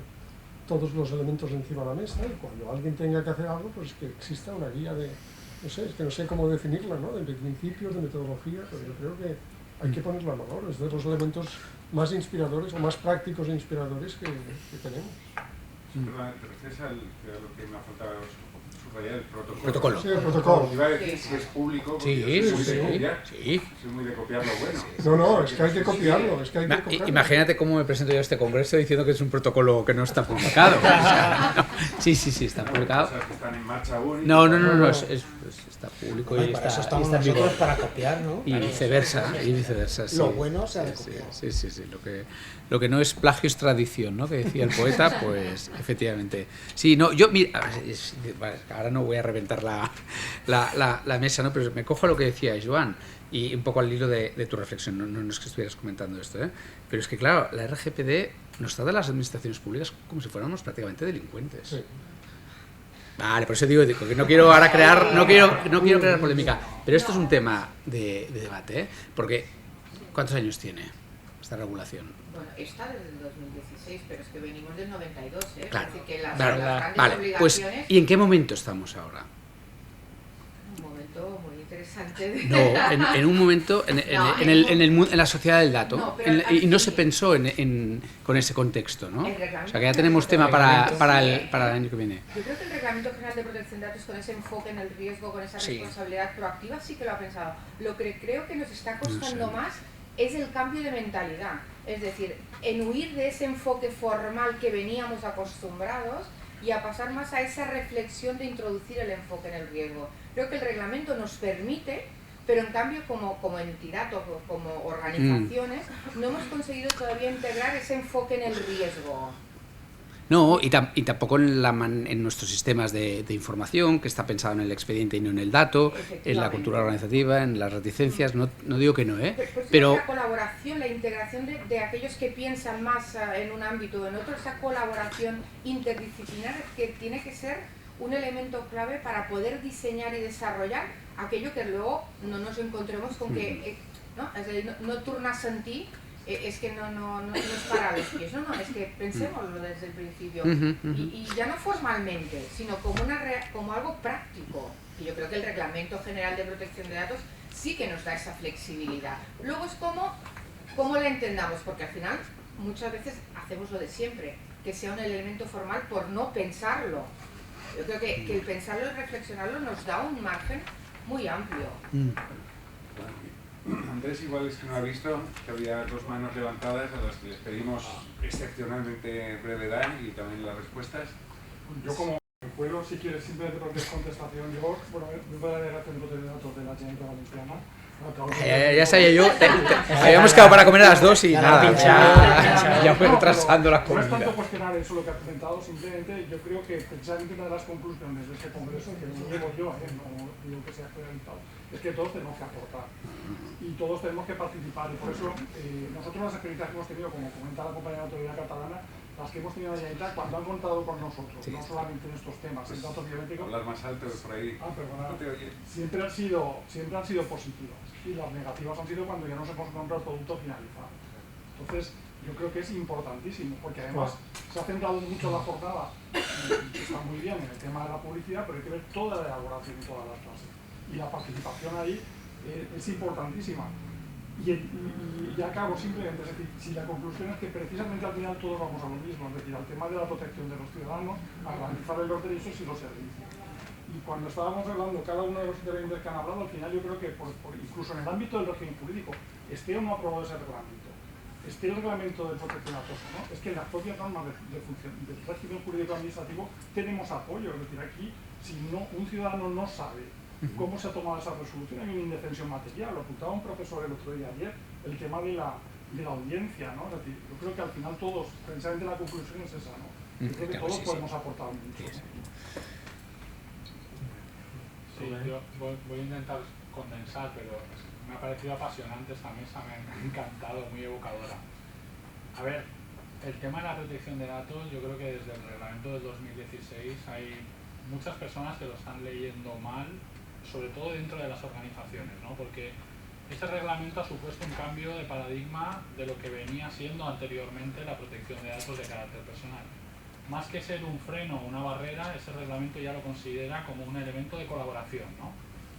todos los elementos encima de la mesa y cuando alguien tenga que hacer algo, pues que exista una guía de, no sé cómo definirla, ¿no?, de principios, de metodología, pero yo creo que hay que ponerla en valor, es de los elementos más inspiradores o más prácticos e inspiradores que tenemos. Perdón, ¿te refieres a lo que me ha faltado subrayar, el protocolo? Protocolo. Sí, el protocolo. Iba a decir si es público, porque Sí, yo soy muy sí, de copiar. sí. Soy muy de copiar lo bueno. No, es que hay que copiarlo, Imagínate cómo me presento yo a este congreso diciendo que es un protocolo que no está publicado. O sea, no. Sí, está publicado. Cosas que están en marcha aún. No, está público y para eso está estamos en vigor. nosotros, para copiar, ¿no? Y viceversa, sí. Lo bueno se ha de copiar. Sí. Lo que no es plagio es tradición, ¿no?, que decía el poeta, pues efectivamente. Sí, no, yo, mira, ahora no voy a reventar la mesa, ¿no?, pero me cojo lo que decía Joan, y un poco al hilo de tu reflexión, no es que estuvieras comentando esto, pero es que, claro, la RGPD nos trata a las administraciones públicas como si fuéramos prácticamente delincuentes. Sí. Vale, por eso digo que no quiero ahora crear, no quiero crear polémica, pero esto es un tema de debate, porque ¿cuántos años tiene esta regulación? Bueno, está desde el 2016, pero es que venimos del 92, Claro, así que las claro, grandes vale, pues obligaciones... ¿y en qué momento estamos ahora? Un momento muy interesante. No, en un momento, en la sociedad del dato, No, pero y no se pensó con ese contexto, ¿no? O sea que ya tenemos tema para el año que viene. Yo creo que el Reglamento General de Protección de Datos, con ese enfoque en el riesgo, con esa responsabilidad proactiva, sí que lo ha pensado. Lo que creo que nos está costando más es el cambio de mentalidad. Es decir, en huir de ese enfoque formal que veníamos acostumbrados y a pasar más a esa reflexión de introducir el enfoque en el riesgo. Creo que el reglamento nos permite, pero en cambio como entidad o como organizaciones no hemos conseguido todavía integrar ese enfoque en el riesgo. No, y tampoco en nuestros sistemas de información, que está pensado en el expediente y no en el dato, en la cultura organizativa, en las reticencias, no digo que no, pero la colaboración, la integración de aquellos que piensan más en un ámbito o en otro, esa colaboración interdisciplinar que tiene que ser un elemento clave para poder diseñar y desarrollar aquello que luego no nos encontremos con que no? És a dir, no tornar a sentir es que no es para los pies, no, es que pensémoslo desde el principio y ya no formalmente, sino como algo práctico, y yo creo que el Reglamento General de Protección de Datos sí que nos da esa flexibilidad. Luego es cómo la entendamos, porque al final muchas veces hacemos lo de siempre, que sea un elemento formal por no pensarlo. Yo creo que el pensarlo y reflexionarlo nos da un margen muy amplio. Andrés igual es que no ha visto que había 2 manos levantadas a las que les pedimos excepcionalmente brevedad y también las respuestas. Yo como puedo, si quieres, simplemente porque es contestación, yo, bueno, me voy a leer atentos de datos de la Generalitat Valenciana. Ya sabía yo, habíamos quedado para comer a las 2 y nada, ya fue retrasando la comida. No es tanto cuestionar eso lo que ha comentado, simplemente yo creo que precisamente una de las conclusiones de este congreso, que no llevo yo, no digo que sea generalizado, es que todos tenemos que aportar y todos tenemos que participar, y por eso nosotros las experiencias que hemos tenido, como comenta la compañera de autoridad catalana, las que hemos tenido en la Generalitat cuando han contado con nosotros, no solamente en estos temas, en datos biométricos. Hablar más alto por ahí. No te oye. Siempre han sido positivas, y las negativas han sido cuando ya nos hemos encontrado el producto finalizado. Entonces, yo creo que es importantísimo, porque además se ha centrado mucho la jornada, que está muy bien en el tema de la publicidad, pero hay que ver toda la elaboración y todas las clases. Y la participación ahí es importantísima. Y ya acabo simplemente, es decir, si la conclusión es que precisamente al final todos vamos a lo mismo, es decir, al tema de la protección de los ciudadanos, a garantizar los derechos y los servicios. Y cuando estábamos hablando, cada uno de los intervenientes que han hablado, al final yo creo que incluso en el ámbito del régimen jurídico, esté o no aprobado ese reglamento, esté el reglamento de protección de datos, ¿no? Es que en las propias normas del régimen jurídico administrativo tenemos apoyo, es decir, aquí si un ciudadano no sabe cómo se ha tomado esa resolución, hay una indefensión material. Lo apuntaba un profesor el otro día, ayer, el tema de la audiencia, ¿no? Es decir, yo creo que al final todos, precisamente la conclusión es esa, ¿no? Yo creo que todos podemos aportar mucho. Sí, yo voy a intentar condensar, pero me ha parecido apasionante esta mesa, me ha encantado, muy evocadora. A ver, el tema de la protección de datos, yo creo que desde el reglamento del 2016 hay muchas personas que lo están leyendo mal, sobre todo dentro de las organizaciones, ¿no? Porque este reglamento ha supuesto un cambio de paradigma de lo que venía siendo anteriormente la protección de datos de carácter personal. Más que ser un freno o una barrera, ese reglamento ya lo considera como un elemento de colaboración, ¿no?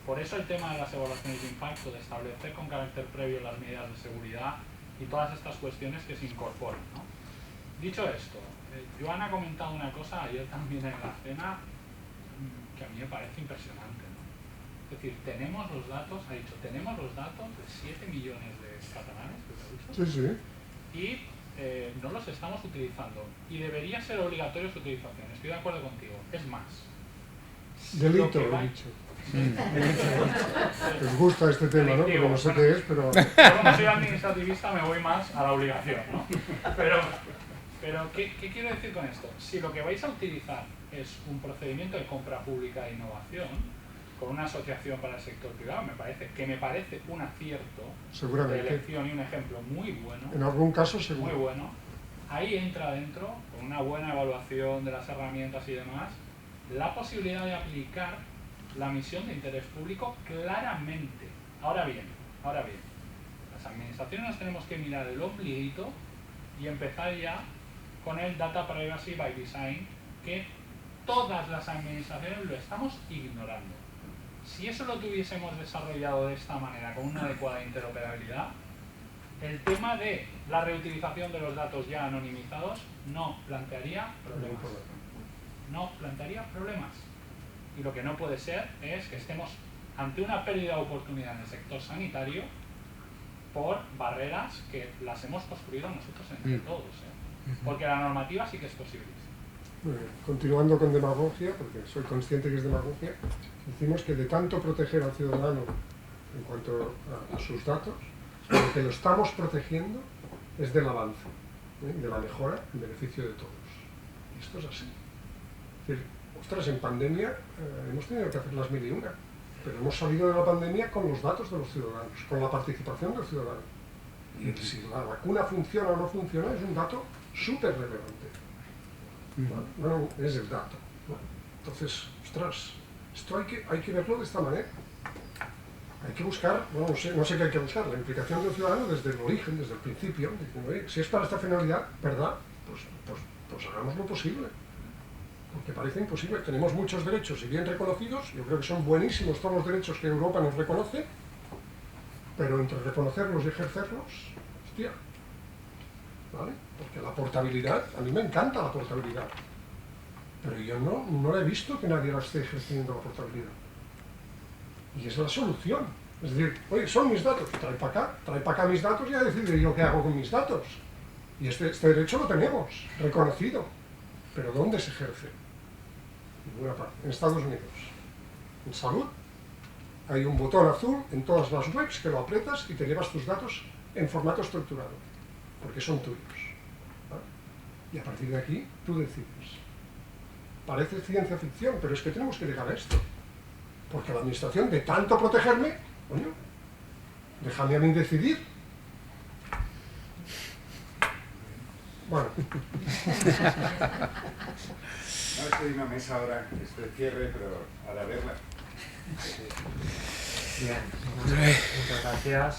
Por eso el tema de las evaluaciones de impacto, de establecer con carácter previo las medidas de seguridad y todas estas cuestiones que se incorporan, ¿no? Dicho esto, Joan ha comentado una cosa ayer también en la cena que a mí me parece impresionante, ¿no? Es decir, tenemos los datos, ha dicho, tenemos los datos de 7 millones de catalanes, ¿que ha dicho? Sí, sí. Y no los estamos utilizando. Y debería ser obligatorio su utilización, estoy de acuerdo contigo. Es más. Delito, he dicho. Les gusta este tema, ¿no? Porque no sé qué es, pero... Yo como soy administrativista me voy más a la obligación, ¿no? Pero ¿qué quiero decir con esto? Si lo que vais a utilizar es un procedimiento de compra pública de innovación con una asociación para el sector privado, me parece un acierto de elección y un ejemplo muy bueno. En algún caso seguro. Muy bueno. Ahí entra dentro, con una buena evaluación de las herramientas y demás, la posibilidad de aplicar la misión de interés público claramente. Ahora bien, las administraciones nos tenemos que mirar el ombliguito y empezar ya con el Data Privacy by Design, que todas las administraciones lo estamos ignorando. Si eso lo tuviésemos desarrollado de esta manera, con una adecuada interoperabilidad, el tema de la reutilización de los datos ya anonimizados no plantearía problemas. No plantearía problemas. Y lo que no puede ser es que estemos ante una pérdida de oportunidad en el sector sanitario por barreras que las hemos construido nosotros entre todos, ¿eh? Porque la normativa sí que es posible. Muy bien. Continuando con demagogia, porque soy consciente que es demagogia, decimos que de tanto proteger al ciudadano en cuanto a sus datos, lo que lo estamos protegiendo es del avance, de la mejora en beneficio de todos. Y esto es así. Es decir, ostras, en pandemia hemos tenido que hacer las 1000 y una, pero hemos salido de la pandemia con los datos de los ciudadanos, con la participación del ciudadano. Y si la vacuna funciona o no funciona es un dato súper relevante. No, es el dato, ¿no? Entonces, ostras, esto hay que verlo de esta manera. hay que buscar, bueno, no sé qué hay que buscar, la implicación del ciudadano desde el origen, desde el principio, diciendo, oye, si es para esta finalidad, ¿verdad? Pues hagamos lo posible. Porque parece imposible. Tenemos muchos derechos y bien reconocidos, yo creo que son buenísimos todos los derechos que Europa nos reconoce, pero entre reconocerlos y ejercerlos, hostia, ¿vale? Porque la portabilidad, a mí me encanta la portabilidad, pero yo no he visto que nadie la esté ejerciendo la portabilidad. Y es la solución. Es decir, oye, son mis datos, trae para acá mis datos y ya decidiré yo qué hago con mis datos. Y este derecho lo tenemos, reconocido. Pero ¿dónde se ejerce? En ninguna parte. En Estados Unidos. En salud, hay un botón azul en todas las webs que lo aprietas y te llevas tus datos en formato estructurado, porque son tuyos. ¿Vale? Y a partir de aquí, tú decides. Parece ciencia ficción, pero es que tenemos que llegar a esto. Porque la administración, de tanto protegerme, coño, déjame a mí decidir. Bueno. No, estoy en una mesa ahora, esto es cierre, pero a la verla. Bien, muchas gracias.